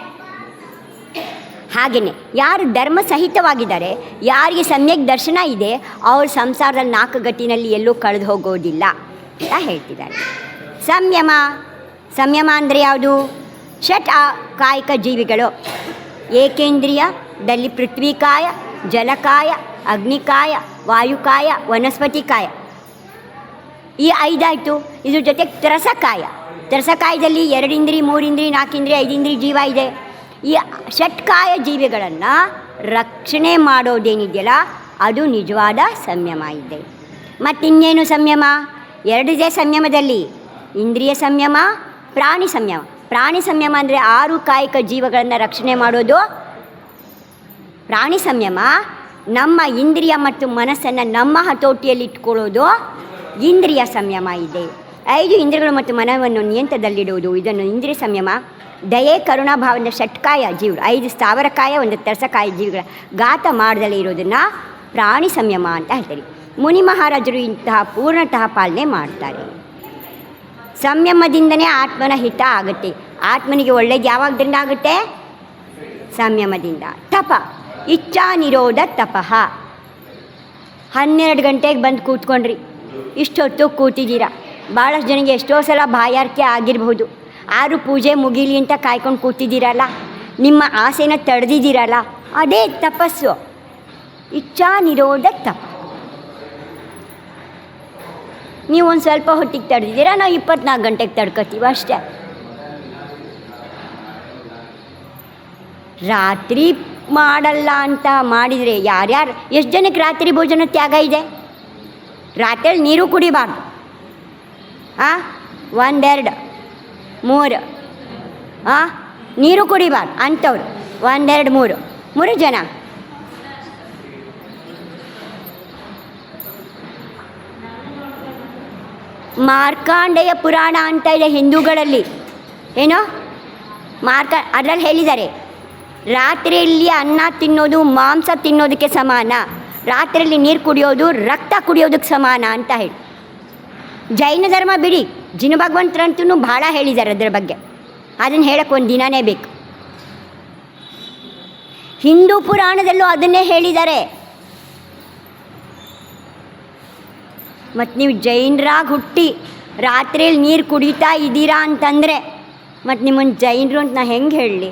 ಹಾಗೆಯೇ ಯಾರು ಧರ್ಮ ಸಹಿತವಾಗಿದ್ದಾರೆ, ಯಾರಿಗೆ ಸಮ್ಯಕ್ ದರ್ಶನ ಇದೆ, ಅವ್ರ ಸಂಸಾರದಲ್ಲಿ 4 ಗಟ್ಟಿನಲ್ಲಿ ಎಲ್ಲೂ ಕಳೆದು ಹೋಗೋದಿಲ್ಲ ಅಂತ ಹೇಳ್ತಿದ್ದಾರೆ. ಸಂಯಮ, ಸಂಯಮ ಅಂದರೆ ಯಾವುದು? ಷಟ್ ಕಾಯಿಕ ಜೀವಿಗಳು. ಏಕೇಂದ್ರಿಯದಲ್ಲಿ ಪೃಥ್ವಿಕಾಯ, ಜಲಕಾಯ, ಅಗ್ನಿಕಾಯ, ವಾಯುಕಾಯ, ವನಸ್ಪತಿಕಾಯ, ಈ 5 ಆಯಿತು. ಇದ್ರ ಜೊತೆ ತ್ರಸಕಾಯ. ತ್ರಸಕಾಯದಲ್ಲಿ 2 ಇಂದ್ರಿ, 3 ಇಂದ್ರಿ, 4 ಇಂದ್ರಿ, 5 ಇಂದ್ರಿ ಜೀವ ಇದೆ. ಈ ಷಟ್ಕಾಯ ಜೀವಿಗಳನ್ನು ರಕ್ಷಣೆ ಮಾಡೋದೇನಿದೆಯಲ್ಲ ಅದು ನಿಜವಾದ ಸಂಯಮ ಇದೆ. ಮತ್ತಿನ್ನೇನು ಸಂಯಮ? 2 ಇದೆ ಸಂಯಮದಲ್ಲಿ, ಇಂದ್ರಿಯ ಸಂಯಮ, ಪ್ರಾಣಿ ಸಂಯಮ. ಪ್ರಾಣಿ ಸಂಯಮ ಅಂದರೆ 6 ಕಾಯಿಕ ಜೀವಗಳನ್ನು ರಕ್ಷಣೆ ಮಾಡೋದು ಪ್ರಾಣಿ ಸಂಯಮ. ನಮ್ಮ ಇಂದ್ರಿಯ ಮತ್ತು ಮನಸ್ಸನ್ನು ನಮ್ಮ ಹತೋಟಿಯಲ್ಲಿ ಇಟ್ಕೊಳ್ಳೋದು ಇಂದ್ರಿಯ ಸಂಯಮ ಇದೆ. 5 ಇಂದ್ರಿಯಗಳು ಮತ್ತು ಮನವನ್ನು ನಿಯಂತ್ರಣದಲ್ಲಿಡುವುದು ಇದನ್ನು ಇಂದ್ರಿಯ ಸಂಯಮ. ದಯೆ, ಕರುಣಾ ಭಾವದ ಷಟ್ಕಾಯ ಜೀವರು, 5 ಸ್ಥಾವರಕಾಯ, 1 ತರಸಕಾಯ ಜೀವಿಗಳ ಘಾತ ಮಾಡದಲ್ಲೇ ಇರೋದನ್ನು ಪ್ರಾಣಿ ಸಂಯಮ ಅಂತ ಹೇಳ್ತಾರೆ. ಮುನಿ ಮಹಾರಾಜರು ಇಂತಹ ಪೂರ್ಣತಃ ಪಾಲನೆ ಮಾಡ್ತಾರೆ. ಸಂಯಮದಿಂದನೇ ಆತ್ಮನ ಹಿತ ಆಗುತ್ತೆ. ಆತ್ಮನಿಗೆ ಒಳ್ಳೇದು ಯಾವಾಗದಿಂದ ಆಗುತ್ತೆ? ಸಂಯಮದಿಂದ. ತಪ, ಇಚ್ಛಾ ನಿರೋಧ ತಪಃ. 12 ಗಂಟೆಗೆ ಬಂದು ಕೂತ್ಕೊಂಡ್ರಿ, ಇಷ್ಟೊತ್ತು ಕೂತಿದ್ದೀರಾ. ಭಾಳಷ್ಟು ಜನಕ್ಕೆ ಎಷ್ಟೋ ಸಲ ಬಾಯಾರಿಕೆ ಆಗಿರಬಹುದು, ಆದರೂ ಪೂಜೆ ಮುಗೀಲಿ ಅಂತ ಕಾಯ್ಕೊಂಡು ಕೂತಿದ್ದೀರಲ್ಲ, ನಿಮ್ಮ ಆಸೆನ ತಡೆದಿದ್ದೀರಲ್ಲ, ಅದೇ ತಪಸ್ಸು, ಇಚ್ಛಾ ನಿರೋಧ ತಪ. ನೀವು ಒಂದು ಸ್ವಲ್ಪ ಹೊತ್ತಿಗೆ ತಡೆದಿದ್ದೀರಾ, ನಾವು 24 ಗಂಟೆಗೆ ತಡ್ಕೊತೀವಿ ಅಷ್ಟೇ. ರಾತ್ರಿ ಮಾಡಲ್ಲ ಅಂತ ಮಾಡಿದರೆ ಯಾರ್ಯಾರು, ಎಷ್ಟು ಜನಕ್ಕೆ ರಾತ್ರಿ ಭೋಜನ ತ್ಯಾಗ ಇದೆ? ರಾತ್ರಿ ನೀರು ಕುಡಿಬಾರ್ದು. 1, 2, 3 ನೀರು ಕುಡಿಬಾರ್ದು ಅಂಥವ್ರು. 1, 2, 3 ಜನ. ಮಾರ್ಕಾಂಡೇಯ ಪುರಾಣ ಅಂತ ಇದೆ ಹಿಂದೂಗಳಲ್ಲಿ. ಏನು ಅದರಲ್ಲಿ ಹೇಳಿದ್ದಾರೆ, ರಾತ್ರಿಯಲ್ಲಿ ಅನ್ನ ತಿನ್ನೋದು ಮಾಂಸ ತಿನ್ನೋದಕ್ಕೆ ಸಮಾನ, ರಾತ್ರಿಯಲ್ಲಿ ನೀರು ಕುಡಿಯೋದು ರಕ್ತ ಕುಡಿಯೋದಕ್ಕೆ ಸಮಾನ ಅಂತ ಹೇಳಿ. ಜೈನ ಧರ್ಮ ಬಿಡಿ, ಜಿನ ಭಗವಂತರಂತೂ ಭಾಳ ಹೇಳಿದ್ದಾರೆ ಅದರ ಬಗ್ಗೆ. ಅದನ್ನು ಹೇಳಕ್ಕೆ ಒಂದು ದಿನವೇ ಬೇಕು. ಹಿಂದೂ ಪುರಾಣದಲ್ಲೂ ಅದನ್ನೇ ಹೇಳಿದ್ದಾರೆ. ಮತ್ತು ನೀವು ಜೈನರಾಗಿ ಹುಟ್ಟಿ ರಾತ್ರಿಯಲ್ಲಿ ನೀರು ಕುಡಿತಾ ಇದ್ದೀರಾ ಅಂತಂದರೆ ಮತ್ತು ನಿಮ್ಮನ್ನು ಜೈನರು ಅಂತ ನಾ ಹೆಂಗೆ ಹೇಳಲಿ?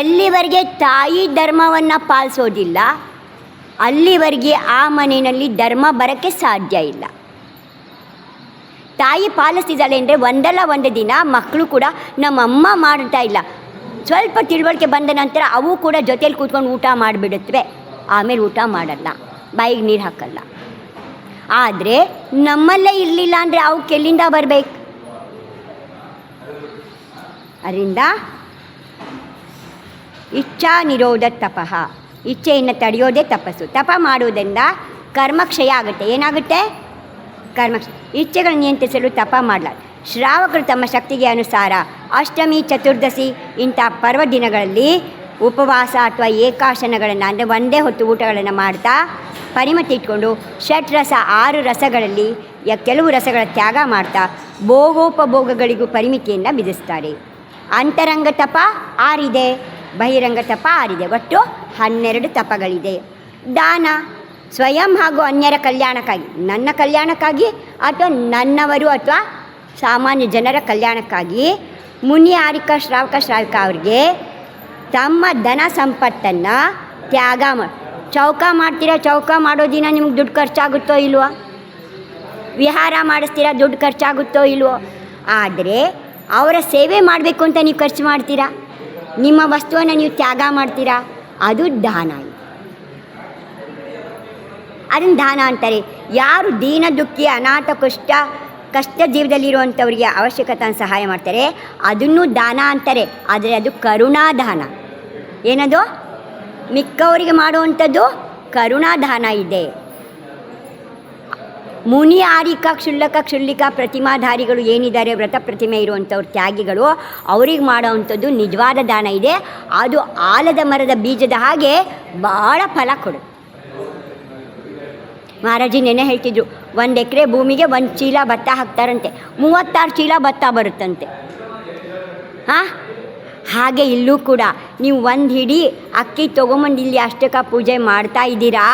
ಎಲ್ಲಿವರೆಗೆ ತಾಯಿ ಧರ್ಮವನ್ನು ಪಾಲಿಸೋದಿಲ್ಲ ಅಲ್ಲಿವರೆಗೆ ಆ ಮನೆಯಲ್ಲಿ ಧರ್ಮ ಬರೋಕ್ಕೆ ಸಾಧ್ಯ ಇಲ್ಲ. ತಾಯಿ ಪಾಲಿಸ್ತಿದ್ದಾಳೆ ಅಂದರೆ ಒಂದಲ್ಲ ಒಂದು ದಿನ ಮಕ್ಕಳು ಕೂಡ ನಮ್ಮಮ್ಮ ಮಾಡ್ತಾ ಇಲ್ಲ, ಸ್ವಲ್ಪ ತಿಳುವಳಿಕೆ ಬಂದ ನಂತರ ಅವು ಕೂಡ ಜೊತೇಲಿ ಕೂತ್ಕೊಂಡು ಊಟ ಮಾಡಿಬಿಡುತ್ತವೆ, ಆಮೇಲೆ ಊಟ ಮಾಡಲ್ಲ, ಬಾಯಿಗೆ ನೀರು ಹಾಕಲ್ಲ. ಆದರೆ ನಮ್ಮಲ್ಲೇ ಇರಲಿಲ್ಲ ಅಂದರೆ ಅವಕ್ಕೆ ಎಲ್ಲಿಂದ ಬರಬೇಕು? ಅದರಿಂದ ಇಚ್ಛಾ ನಿರೋಧ ತಪಃ, ಇಚ್ಛೆಯನ್ನು ತಡೆಯೋದೇ ತಪಸ್ಸು. ತಪ ಮಾಡೋದ್ರಿಂದ ಕರ್ಮಕ್ಷಯ ಆಗುತ್ತೆ. ಏನಾಗುತ್ತೆ? ಕರ್ಮಕ್ಷಯ. ಇಚ್ಛೆಗಳನ್ನು ನಿಯಂತ್ರಿಸಲು ತಪ ಮಾಡಲಾರ. ಶ್ರಾವಕರು ತಮ್ಮ ಶಕ್ತಿಗೆ ಅನುಸಾರ ಅಷ್ಟಮಿ, ಚತುರ್ದಶಿ ಇಂಥ ಪರ್ವ ದಿನಗಳಲ್ಲಿ ಉಪವಾಸ ಅಥವಾ ಏಕಾಶನಗಳನ್ನು ಅಂದರೆ ಒಂದೇ ಹೊತ್ತು ಊಟಗಳನ್ನು ಮಾಡ್ತಾ ಪರಿಮಿತಿ ಇಟ್ಕೊಂಡು ಷಟ್ರಸ 6 ರಸಗಳಲ್ಲಿ ಕೆಲವು ರಸಗಳ ತ್ಯಾಗ ಮಾಡ್ತಾ ಭೋಗೋಪಭೋಗಗಳಿಗೂ ಪರಿಮಿತಿಯನ್ನು ವಿಧಿಸ್ತಾರೆ. ಅಂತರಂಗ ತಪ 6 ಇದೆ, ಬಹಿರಂಗ ತಪ 6 ಇದೆ, ಒಟ್ಟು 12 ತಪಗಳಿದೆ. ದಾನ ಸ್ವಯಂ ಹಾಗೂ ಅನ್ಯರ ಕಲ್ಯಾಣಕ್ಕಾಗಿ, ನನ್ನ ಕಲ್ಯಾಣಕ್ಕಾಗಿ ಅಥವಾ ನನ್ನವರು ಅಥವಾ ಸಾಮಾನ್ಯ ಜನರ ಕಲ್ಯಾಣಕ್ಕಾಗಿ ಮುನಿ, ಆರಿಕ, ಶ್ರಾವಕ ಅವ್ರಿಗೆ ತಮ್ಮ ಧನ ಸಂಪತ್ತನ್ನು ತ್ಯಾಗ ಮಾಡಿ. ಚೌಕ ಮಾಡ್ತೀರಾ, ಚೌಕ ಮಾಡೋ ದಿನ ನಿಮ್ಗೆ ದುಡ್ಡು ಖರ್ಚಾಗುತ್ತೋ ಇಲ್ವೋ? ವಿಹಾರ ಮಾಡಿಸ್ತೀರಾ, ದುಡ್ಡು ಖರ್ಚಾಗುತ್ತೋ ಇಲ್ವೋ? ಆದರೆ ಅವರ ಸೇವೆ ಮಾಡಬೇಕು ಅಂತ ನೀವು ಖರ್ಚು ಮಾಡ್ತೀರಾ, ನಿಮ್ಮ ವಸ್ತುವನ್ನು ನೀವು ತ್ಯಾಗ ಮಾಡ್ತೀರಾ, ಅದು ದಾನ. ಅದನ್ನು ದಾನ ಅಂತಾರೆ. ಯಾರು ದೀನ ದುಃಖಿ, ಅನಾಥ, ಕಷ್ಟ ಜೀವದಲ್ಲಿರುವಂಥವ್ರಿಗೆ ಅವಶ್ಯಕತೆ ಸಹಾಯ ಮಾಡ್ತಾರೆ, ಅದನ್ನು ದಾನ ಅಂತಾರೆ. ಆದರೆ ಅದು ಕರುಣಾದಾನ. ಏನದು? ಮಿಕ್ಕವರಿಗೆ ಮಾಡುವಂಥದ್ದು ಕರುಣಾದಾನ ಇದೆ. ಮುನಿ, ಆರಿಕ, ಕ್ಷುಲ್ಲಿಕ ಪ್ರತಿಮಾಧಾರಿಗಳು ಏನಿದ್ದಾರೆ, ವ್ರತ ಪ್ರತಿಮೆ ಇರುವಂಥವ್ರು, ತ್ಯಾಗಿಗಳು, ಅವ್ರಿಗೆ ಮಾಡೋವಂಥದ್ದು ನಿಜವಾದ ದಾನ ಇದೆ. ಅದು ಆಲದ ಮರದ ಬೀಜದ ಹಾಗೆ ಭಾಳ ಫಲ ಕೊಡು. ಮಹಾರಾಜಿ ನೆನೆ ಹೇಳ್ತಿದ್ರು, 1 ಎಕರೆ ಭೂಮಿಗೆ 1 ಚೀಲ ಭತ್ತ ಹಾಕ್ತಾರಂತೆ, 36 ಚೀಲ ಭತ್ತ ಬರುತ್ತಂತೆ. ಹಾಗೆ ಇಲ್ಲೂ ಕೂಡ ನೀವು 1 ಹಿಡಿ ಅಕ್ಕಿ ತೊಗೊಂಬಂದು ಇಲ್ಲಿ ಅಷ್ಟಕ ಪೂಜೆ ಮಾಡ್ತಾ ಇದ್ದೀರಾ,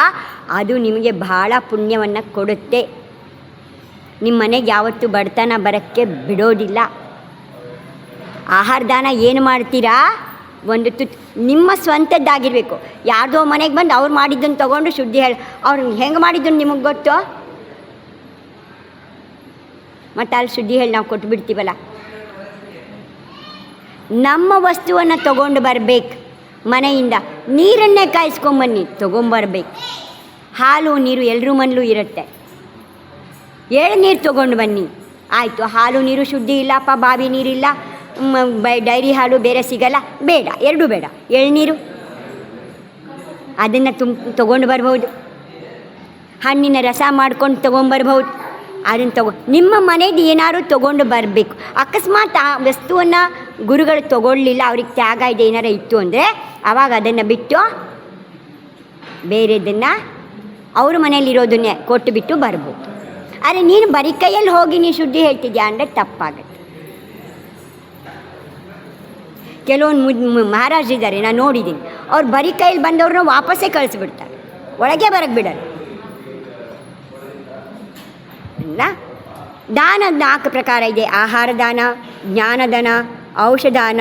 ಅದು ನಿಮಗೆ ಭಾಳ ಪುಣ್ಯವನ್ನು ಕೊಡುತ್ತೆ. ನಿಮ್ಮ ಮನೆಗೆ ಯಾವತ್ತೂ ಬಡತನ ಬರೋಕ್ಕೆ ಬಿಡೋದಿಲ್ಲ. ಆಹಾರ ದಾನ ಏನು ಮಾಡ್ತೀರಾ? ಒಂದು ತುತ್ತು ನಿಮ್ಮ ಸ್ವಂತದ್ದಾಗಿರಬೇಕು. ಯಾರ್ದೋ ಮನೆಗೆ ಬಂದು ಅವ್ರು ಮಾಡಿದ್ದನ್ನು ತೊಗೊಂಡು ಶುದ್ಧಿ ಹೇಳಿ ಅವ್ರು ಹೆಂಗೆ ಮಾಡಿದ್ದನ್ನು ನಿಮಗೆ ಗೊತ್ತು? ಮತ್ತು ಅಲ್ಲಿ ಶುದ್ಧಿ ಹೇಳಿ ನಾವು ಕೊಟ್ಟು ಬಿಡ್ತೀವಲ್ಲ. ನಮ್ಮ ವಸ್ತುವನ್ನು ತೊಗೊಂಡು ಬರಬೇಕು. ಮನೆಯಿಂದ ನೀರನ್ನೇ ಕಾಯಿಸ್ಕೊಂಬನ್ನಿ, ತೊಗೊಂಬರ್ಬೇಕು. ಹಾಲು ನೀರು ಎಲ್ಲರ ಮನೇಲೂ ಇರುತ್ತೆ, ಎಳ್ನೀರು ತೊಗೊಂಡು ಬನ್ನಿ. ಆಯಿತು, ಹಾಲು ನೀರು ಶುದ್ಧಿ ಇಲ್ಲಪ್ಪ, ಬಾವಿ ನೀರಿಲ್ಲ, ಡೈರಿ ಹಾಲು ಬೇರೆ ಸಿಗಲ್ಲ, ಬೇಡ, ಎರಡೂ ಬೇಡ. ಎಳ್ನೀರು ಅದನ್ನು ತೊಗೊಂಡು ಬರ್ಬೋದು. ಹಣ್ಣಿನ ರಸ ಮಾಡ್ಕೊಂಡು ತೊಗೊಂಬರ್ಬೋದು. ಅದನ್ನು ನಿಮ್ಮ ಮನೇದು ಏನಾದ್ರು ತೊಗೊಂಡು ಬರಬೇಕು. ಅಕಸ್ಮಾತ್ ಆ ವಸ್ತುವನ್ನು ಗುರುಗಳು ತೊಗೊಳ್ಳಿಲ್ಲ, ಅವ್ರಿಗೆ ತ್ಯಾಗ ಇದೆ ಏನಾರು ಇತ್ತು ಅಂದರೆ ಆವಾಗ ಅದನ್ನು ಬಿಟ್ಟು ಬೇರೆದನ್ನು ಅವ್ರ ಮನೇಲಿರೋದನ್ನೇ ಕೊಟ್ಟು ಬಿಟ್ಟು ಬರ್ಬೋದು. ಆದರೆ ನೀನು ಬರೀ ಕೈಯಲ್ಲಿ ಹೋಗಿ ನೀನು ಶುದ್ಧಿ ಹೇಳ್ತಿದ್ಯಾ ಅಂದರೆ ತಪ್ಪಾಗುತ್ತೆ. ಕೆಲವೊಂದು ಮಹಾರಾಜರಿದ್ದಾರೆ, ನಾನು ನೋಡಿದ್ದೀನಿ, ಅವ್ರು ಬರೀ ಕೈಯಲ್ಲಿ ಬಂದವ್ರನ್ನ ವಾಪಸ್ಸೇ ಕಳಿಸ್ಬಿಡ್ತಾರೆ, ಒಳಗೆ ಬರೋಕ್ಕೆ ಬಿಡಲ್ಲ. ದಾನ 4 ಪ್ರಕಾರ ಇದೆ. ಆಹಾರ ದಾನ, ಜ್ಞಾನದಾನ, ಔಷಧಾನ,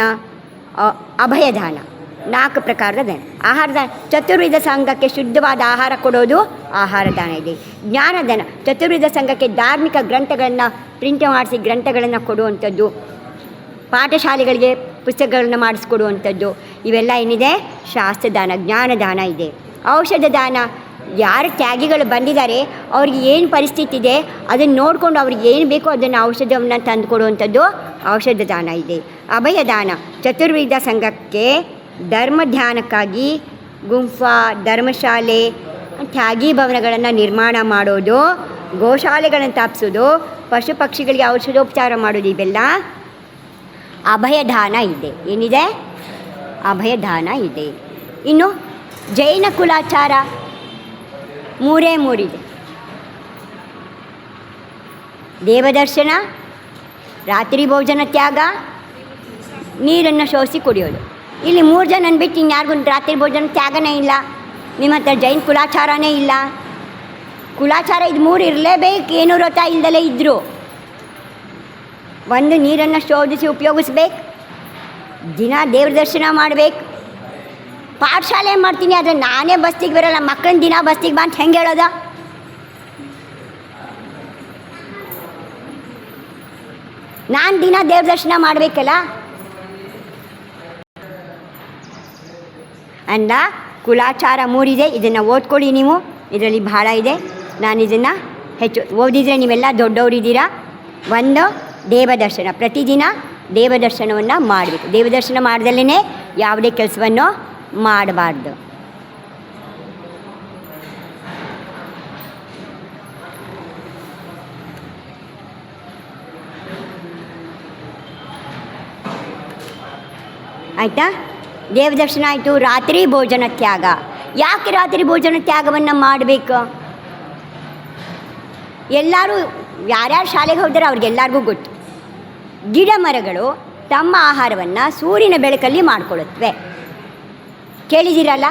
ಅಭಯದಾನ. 4 ಪ್ರಕಾರದ ದಾನ. ಆಹಾರ ದಾನ, ಚತುರ್ವಿಧ ಸಂಘಕ್ಕೆ ಶುದ್ಧವಾದ ಆಹಾರ ಕೊಡೋದು ಆಹಾರ ದಾನ ಇದೆ. ಜ್ಞಾನದಾನ, ಚತುರ್ವಿಧ ಸಂಘಕ್ಕೆ ಧಾರ್ಮಿಕ ಗ್ರಂಥಗಳನ್ನು ಪ್ರಿಂಟ್ ಮಾಡಿಸಿ ಗ್ರಂಥಗಳನ್ನು ಕೊಡುವಂಥದ್ದು, ಪಾಠಶಾಲೆಗಳಿಗೆ ಪುಸ್ತಕಗಳನ್ನು ಮಾಡಿಸ್ಕೊಡುವಂಥದ್ದು, ಇವೆಲ್ಲ ಏನಿದೆ ಶಾಸ್ತ್ರದಾನ, ಜ್ಞಾನದಾನ ಇದೆ. ಔಷಧ ದಾನ, ಯಾರು ತ್ಯಾಗಿಗಳು ಬಂದಿದ್ದಾರೆ ಅವ್ರಿಗೆ ಏನು ಪರಿಸ್ಥಿತಿ ಇದೆ ಅದನ್ನು ನೋಡಿಕೊಂಡು ಅವ್ರಿಗೆ ಏನು ಬೇಕೋ ಅದನ್ನು ಔಷಧವನ್ನು ತಂದು ಕೊಡುವಂಥದ್ದು ಔಷಧ ದಾನ ಇದೆ. ಅಭಯದಾನ, ಚತುರ್ವಿಧ ಸಂಘಕ್ಕೆ ಧರ್ಮ ಧ್ಯಾನಕ್ಕಾಗಿ ಗುಂಫಾ, ಧರ್ಮಶಾಲೆ, ತ್ಯಾಗಿ ಭವನಗಳನ್ನು ನಿರ್ಮಾಣ ಮಾಡೋದು, ಗೋಶಾಲೆಗಳನ್ನು ಸ್ಥಾಪಿಸೋದು, ಪಶು ಪಕ್ಷಿಗಳಿಗೆ ಔಷಧೋಪಚಾರ ಮಾಡೋದು, ಇವೆಲ್ಲ ಅಭಯದಾನ ಇದೆ. ಏನಿದೆ? ಅಭಯದಾನ ಇದೆ. ಇನ್ನು ಜೈನ ಕುಲಾಚಾರ ಮೂರಿದೆ. ದೇವದರ್ಶನ, ರಾತ್ರಿ ಭೋಜನ ತ್ಯಾಗ, ನೀರನ್ನು ಶೋಷಿ ಕುಡಿಯೋದು. ಇಲ್ಲಿ 3 ಜನನ ಬಿಟ್ಟು ಇನ್ಯಾರಿಗೂ ರಾತ್ರಿ ಭೋಜನ ತ್ಯಾಗನೇ ಇಲ್ಲ. ನಿಮ್ಮ ಹತ್ರ ಜೈನ ಕುಲಾಚಾರನೇ ಇಲ್ಲ. ಕುಲಾಚಾರ ಇದು 3 ಇರಲೇಬೇಕು, ಏನೂ ವ್ರತ ಇಲ್ದಲೇ ಇದ್ದರು. ಒಂದು, ನೀರನ್ನು ಶೋಧಿಸಿ ಉಪಯೋಗಿಸ್ಬೇಕು, ದಿನ ದೇವ್ರ ದರ್ಶನ ಮಾಡಬೇಕು. ಪಾಠಶಾಲೆ ಮಾಡ್ತೀನಿ, ಆದರೆ ನಾನೇ ಬಸ್ತಿಗೆ ಬರೋಲ್ಲ, ಮಕ್ಕಳನ್ನ ದಿನ ಬಸ್ತಿಗೆ ಬಾ ಅಂತ ಹೆಂಗೆ ಹೇಳೋದ? ನಾನು ದಿನ ದೇವ್ರ ದರ್ಶನ ಮಾಡಬೇಕಲ್ಲ ಅಂದ. ಕುಲಾಚಾರ 3 ಇದೆ. ಇದನ್ನು ಓದ್ಕೊಳ್ಳಿ ನೀವು, ಇದರಲ್ಲಿ ಭಾಳ ಇದೆ. ನಾನು ಇದನ್ನು ಹೆಚ್ಚು ಓದಿದರೆ ನೀವೆಲ್ಲ ದೊಡ್ಡವರಿದ್ದೀರಾ. ಒಂದು, ದೇವದರ್ಶನ, ಪ್ರತಿದಿನ ದೇವದರ್ಶನವನ್ನು ಮಾಡಬೇಕು. ದೇವದರ್ಶನ ಮಾಡ್ದಲೇ ಯಾವುದೇ ಕೆಲಸವನ್ನು ಮಾಡಬಾರ್ದು. ಆಯಿತಾ? ದೇವದರ್ಶನ ಆಯಿತು. ರಾತ್ರಿ ಭೋಜನ ತ್ಯಾಗ. ಯಾಕೆ ರಾತ್ರಿ ಭೋಜನ ತ್ಯಾಗವನ್ನು ಮಾಡಬೇಕು? ಎಲ್ಲರೂ ಯಾರ್ಯಾರು ಶಾಲೆಗೆ ಹೋಗ್ತಾರೆ ಅವ್ರಿಗೆಲ್ಲರಿಗೂ ಗೊತ್ತು. ಗಿಡ ಮರಗಳು ತಮ್ಮ ಆಹಾರವನ್ನು ಸೂರ್ಯನ ಬೆಳಕಲ್ಲಿ ಮಾಡಿಕೊಳ್ಳುತ್ತವೆ. ಕೇಳಿದ್ದೀರಲ್ಲ?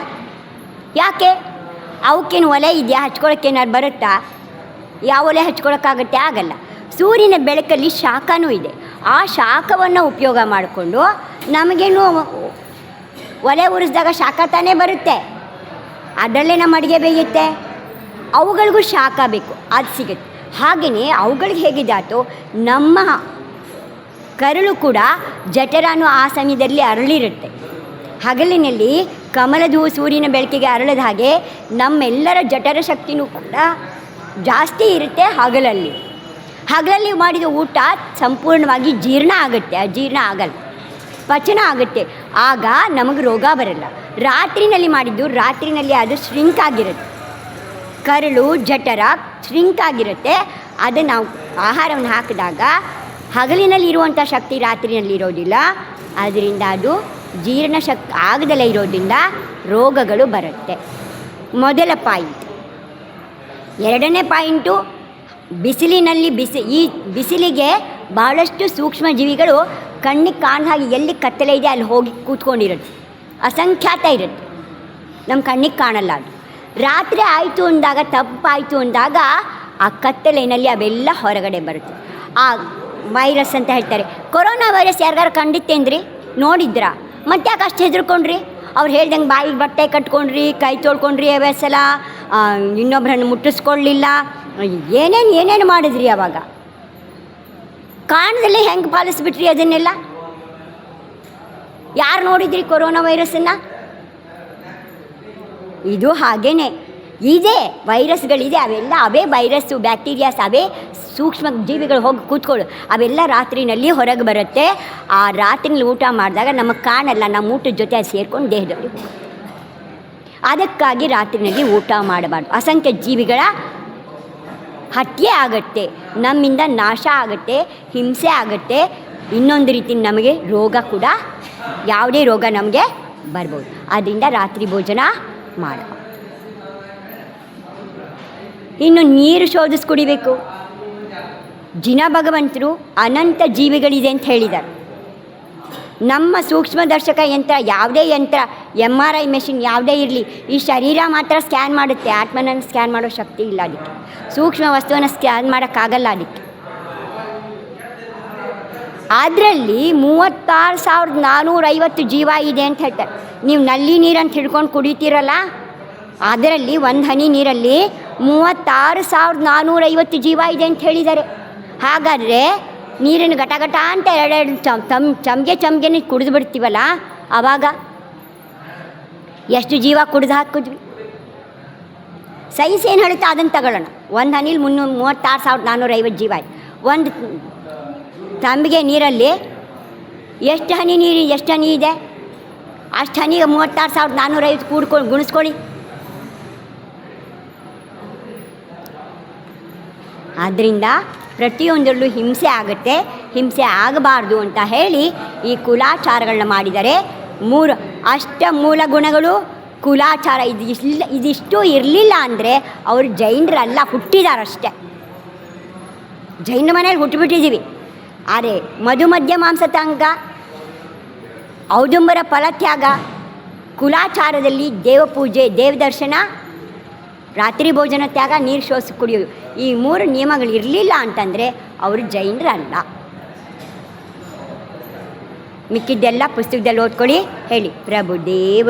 ಯಾಕೆ? ಅವಕ್ಕೇನು ಒಲೆ ಇದೆಯಾ? ಹಚ್ಕೊಳ್ಳೋಕ್ಕೇನಾದ್ರು ಬರುತ್ತಾ? ಯಾವ ಒಲೆ ಹಚ್ಕೊಳ್ಳೋಕ್ಕಾಗತ್ತೆ? ಆಗಲ್ಲ. ಸೂರ್ಯನ ಬೆಳಕಲ್ಲಿ ಶಾಖನೂ ಇದೆ. ಆ ಶಾಖವನ್ನು ಉಪಯೋಗ ಮಾಡಿಕೊಂಡು ನಮಗೇನು ಒಲೆ ಉರಿಸಿದಾಗ ಶಾಖ ತಾನೇ ಬರುತ್ತೆ, ಅದರಲ್ಲೇ ನಮ್ಮ ಅಡುಗೆ ಬೇಯುತ್ತೆ. ಅವುಗಳಿಗೂ ಶಾಖ ಬೇಕು, ಅದು ಸಿಗುತ್ತೆ. ಹಾಗೆಯೇ ಅವುಗಳಿಗೆ ಹೇಗಿದಾತೋ ನಮ್ಮ ಕರುಳು ಕೂಡ ಜಠರನೂ ಆ ಸಮಯದಲ್ಲಿ ಅರಳಿರುತ್ತೆ. ಹಗಲಿನಲ್ಲಿ ಕಮಲದ ಹೂವು ಸೂರ್ಯನ ಬೆಳಕಿಗೆ ಅರಳದ ಹಾಗೆ ನಮ್ಮೆಲ್ಲರ ಜಠರ ಶಕ್ತಿನೂ ಕೂಡ ಜಾಸ್ತಿ ಇರುತ್ತೆ ಹಗಲಲ್ಲಿ ಮಾಡಿದ ಊಟ ಸಂಪೂರ್ಣವಾಗಿ ಜೀರ್ಣ ಆಗುತ್ತೆ. ಅಜೀರ್ಣ ಆಗಲ್ಲ, ಪಚನ ಆಗುತ್ತೆ. ಆಗ ನಮಗೆ ರೋಗ ಬರಲ್ಲ. ರಾತ್ರಿನಲ್ಲಿ ಮಾಡಿದ್ದು ರಾತ್ರಿನಲ್ಲಿ ಅದು ಶ್ರಿಂಕ್ ಆಗಿರುತ್ತೆ. ಕರುಳು ಜಠರ ಶ್ರಿಂಕ್ ಆಗಿರುತ್ತೆ. ಅದು ನಾವು ಆಹಾರವನ್ನು ಹಾಕಿದಾಗ ಹಗಲಿನಲ್ಲಿ ಇರುವಂಥ ಶಕ್ತಿ ರಾತ್ರಿನಲ್ಲಿ ಇರೋದಿಲ್ಲ. ಆದ್ದರಿಂದ ಅದು ಜೀರ್ಣ ಶಕ್ತಿ ಆಗದಲ್ಲೇ ಇರೋದ್ರಿಂದ ರೋಗಗಳು ಬರುತ್ತೆ. ಮೊದಲ ಪಾಯಿಂಟ್. ಎರಡನೇ ಪಾಯಿಂಟು, ಬಿಸಿಲಿನಲ್ಲಿ ಈ ಬಿಸಿಲಿಗೆ ಬಹಳಷ್ಟು ಸೂಕ್ಷ್ಮ ಜೀವಿಗಳು ಕಣ್ಣಿಗೆ ಕಾಣದ ಹಾಗೆ ಎಲ್ಲಿ ಕತ್ತಲೆ ಇದೆ ಅಲ್ಲಿ ಹೋಗಿ ಕೂತ್ಕೊಂಡಿರುತ್ತೆ. ಅಸಂಖ್ಯಾತ ಇರುತ್ತೆ, ನಮ್ಮ ಕಣ್ಣಿಗೆ ಕಾಣಲ್ಲ. ಅದು ರಾತ್ರಿ ಆಯಿತು ಅಂದಾಗ, ತಪ್ಪಾಯಿತು ಅಂದಾಗ ಆ ಕತ್ತಲೆಯಲ್ಲಿ ಅವೆಲ್ಲ ಹೊರಗಡೆ ಬರುತ್ತೆ. ಆ ವೈರಸ್ ಅಂತ ಹೇಳ್ತಾರೆ. ಕೊರೋನಾ ವೈರಸ್ ಯಾರಿಗಾರು ಕಂಡಿತ್ತೇನ್ರಿ? ನೋಡಿದ್ರಾ? ಮತ್ತೆ ಯಾಕೆ ಅಷ್ಟು ಹೆದರ್ಕೊಂಡ್ರಿ? ಅವ್ರು ಹೇಳ್ದಂಗೆ ಬಾಯಿಗೆ ಬಟ್ಟೆ ಕಟ್ಕೊಂಡ್ರಿ, ಕೈ ತೊಳ್ಕೊಂಡ್ರಿ, ಸಲ ಇನ್ನೊಬ್ಬರನ್ನು ಮುಟ್ಟಿಸ್ಕೊಳ್ಳಿಲ್ಲ, ಏನೇನು ಮಾಡಿದ್ರಿ? ಅವಾಗ ಕಾಣದಲ್ಲಿ ಹೆಂಗೆ ಪಾಲಿಸ್ಬಿಟ್ರಿ ಅದನ್ನೆಲ್ಲ? ಯಾರು ನೋಡಿದ್ರಿ ಕೊರೋನಾ ವೈರಸ್ಸನ್ನು? ಇದು ಹಾಗೇ ಇದೆ, ವೈರಸ್ಗಳಿದೆ. ಅವೇ ವೈರಸ್ಸು, ಬ್ಯಾಕ್ಟೀರಿಯಾಸ್, ಅವೇ ಸೂಕ್ಷ್ಮ ಜೀವಿಗಳು ಹೋಗಿ ಕೂತ್ಕೊಳ್ಳು. ಅವೆಲ್ಲ ರಾತ್ರಿನಲ್ಲಿ ಹೊರಗೆ ಬರುತ್ತೆ. ಆ ರಾತ್ರಿನಲ್ಲಿ ಊಟ ಮಾಡಿದಾಗ ನಮಗೆ ಕಾಣಲ್ಲ, ನಮ್ಮ ಊಟದ ಜೊತೆ ಅದು ಸೇರ್ಕೊಂಡು ದೇಹದಲ್ಲಿ. ಅದಕ್ಕಾಗಿ ರಾತ್ರಿನಲ್ಲಿ ಊಟ ಮಾಡಬಾರ್ದು. ಅಸಂಖ್ಯ ಜೀವಿಗಳ ಹತ್ಯೆ ಆಗುತ್ತೆ, ನಮ್ಮಿಂದ ನಾಶ ಆಗುತ್ತೆ, ಹಿಂಸೆ ಆಗುತ್ತೆ. ಇನ್ನೊಂದು ರೀತಿ ನಮಗೆ ರೋಗ ಕೂಡ, ಯಾವುದೇ ರೋಗ ನಮಗೆ ಬರ್ಬೋದು. ಆದ್ದರಿಂದ ರಾತ್ರಿ ಭೋಜನ ಮಾಡ. ಇನ್ನು ನೀರು ಶೋಧಿಸಿ ಕುಡಿಬೇಕು. ಜಿನ ಭಗವಂತರು ಅನಂತ ಜೀವಿಗಳಿದೆ ಅಂತ ಹೇಳಿದ್ದಾರೆ. ನಮ್ಮ ಸೂಕ್ಷ್ಮದರ್ಶಕ ಯಂತ್ರ, ಯಾವುದೇ ಯಂತ್ರ, MRI ಮೆಷಿನ್ ಯಾವುದೇ ಇರಲಿ, ಈ ಶರೀರ ಮಾತ್ರ ಸ್ಕ್ಯಾನ್ ಮಾಡುತ್ತೆ. ಆತ್ಮನನ್ನು ಸ್ಕ್ಯಾನ್ ಮಾಡೋ ಶಕ್ತಿ ಇಲ್ಲ ಅದಕ್ಕೆ. ಸೂಕ್ಷ್ಮ ವಸ್ತುವನ್ನು ಸ್ಕ್ಯಾನ್ ಮಾಡೋಕ್ಕಾಗಲ್ಲ ಅದಕ್ಕೆ. ಅದರಲ್ಲಿ 36,450 ಜೀವ ಇದೆ ಅಂತ ಹೇಳ್ತಾರೆ. ನೀವು ನಲ್ಲಿ ನೀರಂತ ಹಿಡ್ಕೊಂಡು ಕುಡಿತೀರಲ್ಲ, ಅದರಲ್ಲಿ ಒಂದು ಹನಿ ನೀರಲ್ಲಿ 36,450 ಜೀವ ಇದೆ ಅಂತ ಹೇಳಿದ್ದಾರೆ. ಹಾಗಾದರೆ ನೀರಿನ ಘಟ ಅಂತ ಎರಡೆರಡು ಚಮ್ಗೆ ಕುಡಿದು ಬಿಡ್ತೀವಲ್ಲ, ಆವಾಗ ಎಷ್ಟು ಜೀವ ಕುಡಿದು ಹಾಕಿದ್ವಿ? ಸೈನ್ಸ್ ಏನು ಹೇಳುತ್ತೆ ಅದನ್ನು ತಗೊಳ್ಳೋಣ. ಒಂದು ಹನಿಲಿ 36,450 ಜೀವ ಆಯ್ತು. ಒಂದು ತಂಬಿಗೆ ನೀರಲ್ಲಿ ಎಷ್ಟು ಹನಿ ಇದೆ? ಅಷ್ಟು ಹನಿಗೆ 36,450 ಗುಣಿಸ್ಕೊಳ್ಳಿ. ಆದ್ದರಿಂದ ಪ್ರತಿಯೊಂದರಲ್ಲೂ ಹಿಂಸೆ ಆಗುತ್ತೆ, ಹಿಂಸೆ ಆಗಬಾರ್ದು ಅಂತ ಹೇಳಿ ಈ ಕುಲಾಚಾರಗಳನ್ನ ಮಾಡಿದರೆ. ಮೂಲ ಗುಣಗಳು ಕುಲಾಚಾರ ಇದಿಷ್ಟು ಇರಲಿಲ್ಲ ಅಂದರೆ ಅವರು ಜೈನರಲ್ಲ, ಹುಟ್ಟಿದಾರಷ್ಟೆ. ಜೈನ ಮನೇಲಿ ಹುಟ್ಟುಬಿಟ್ಟಿದ್ದೀವಿ. ಆದರೆ ಮಧು ಮಧ್ಯ ಮಾಂಸತಾಂಗ, ಔದುಂಬರ ಫಲತ್ಯಾಗ, ಕುಲಾಚಾರದಲ್ಲಿ ದೇವಪೂಜೆ, ದೇವದರ್ಶನ, ರಾತ್ರಿ ಭೋಜನ ತ್ಯಾಗ, ನೀರು ಶೋಷ ಕುಡಿಯೋದು, ಈ 3 ನಿಯಮಗಳು ಇರಲಿಲ್ಲ ಅಂತಂದರೆ ಅವರು ಜೈನರಲ್ಲ. ಮಿಕ್ಕಿದ್ದೆಲ್ಲ ಪುಸ್ತಕದಲ್ಲಿ ಓದ್ಕೊಳ್ಳಿ. ಹೇಳಿ ಪ್ರಭುದೇವ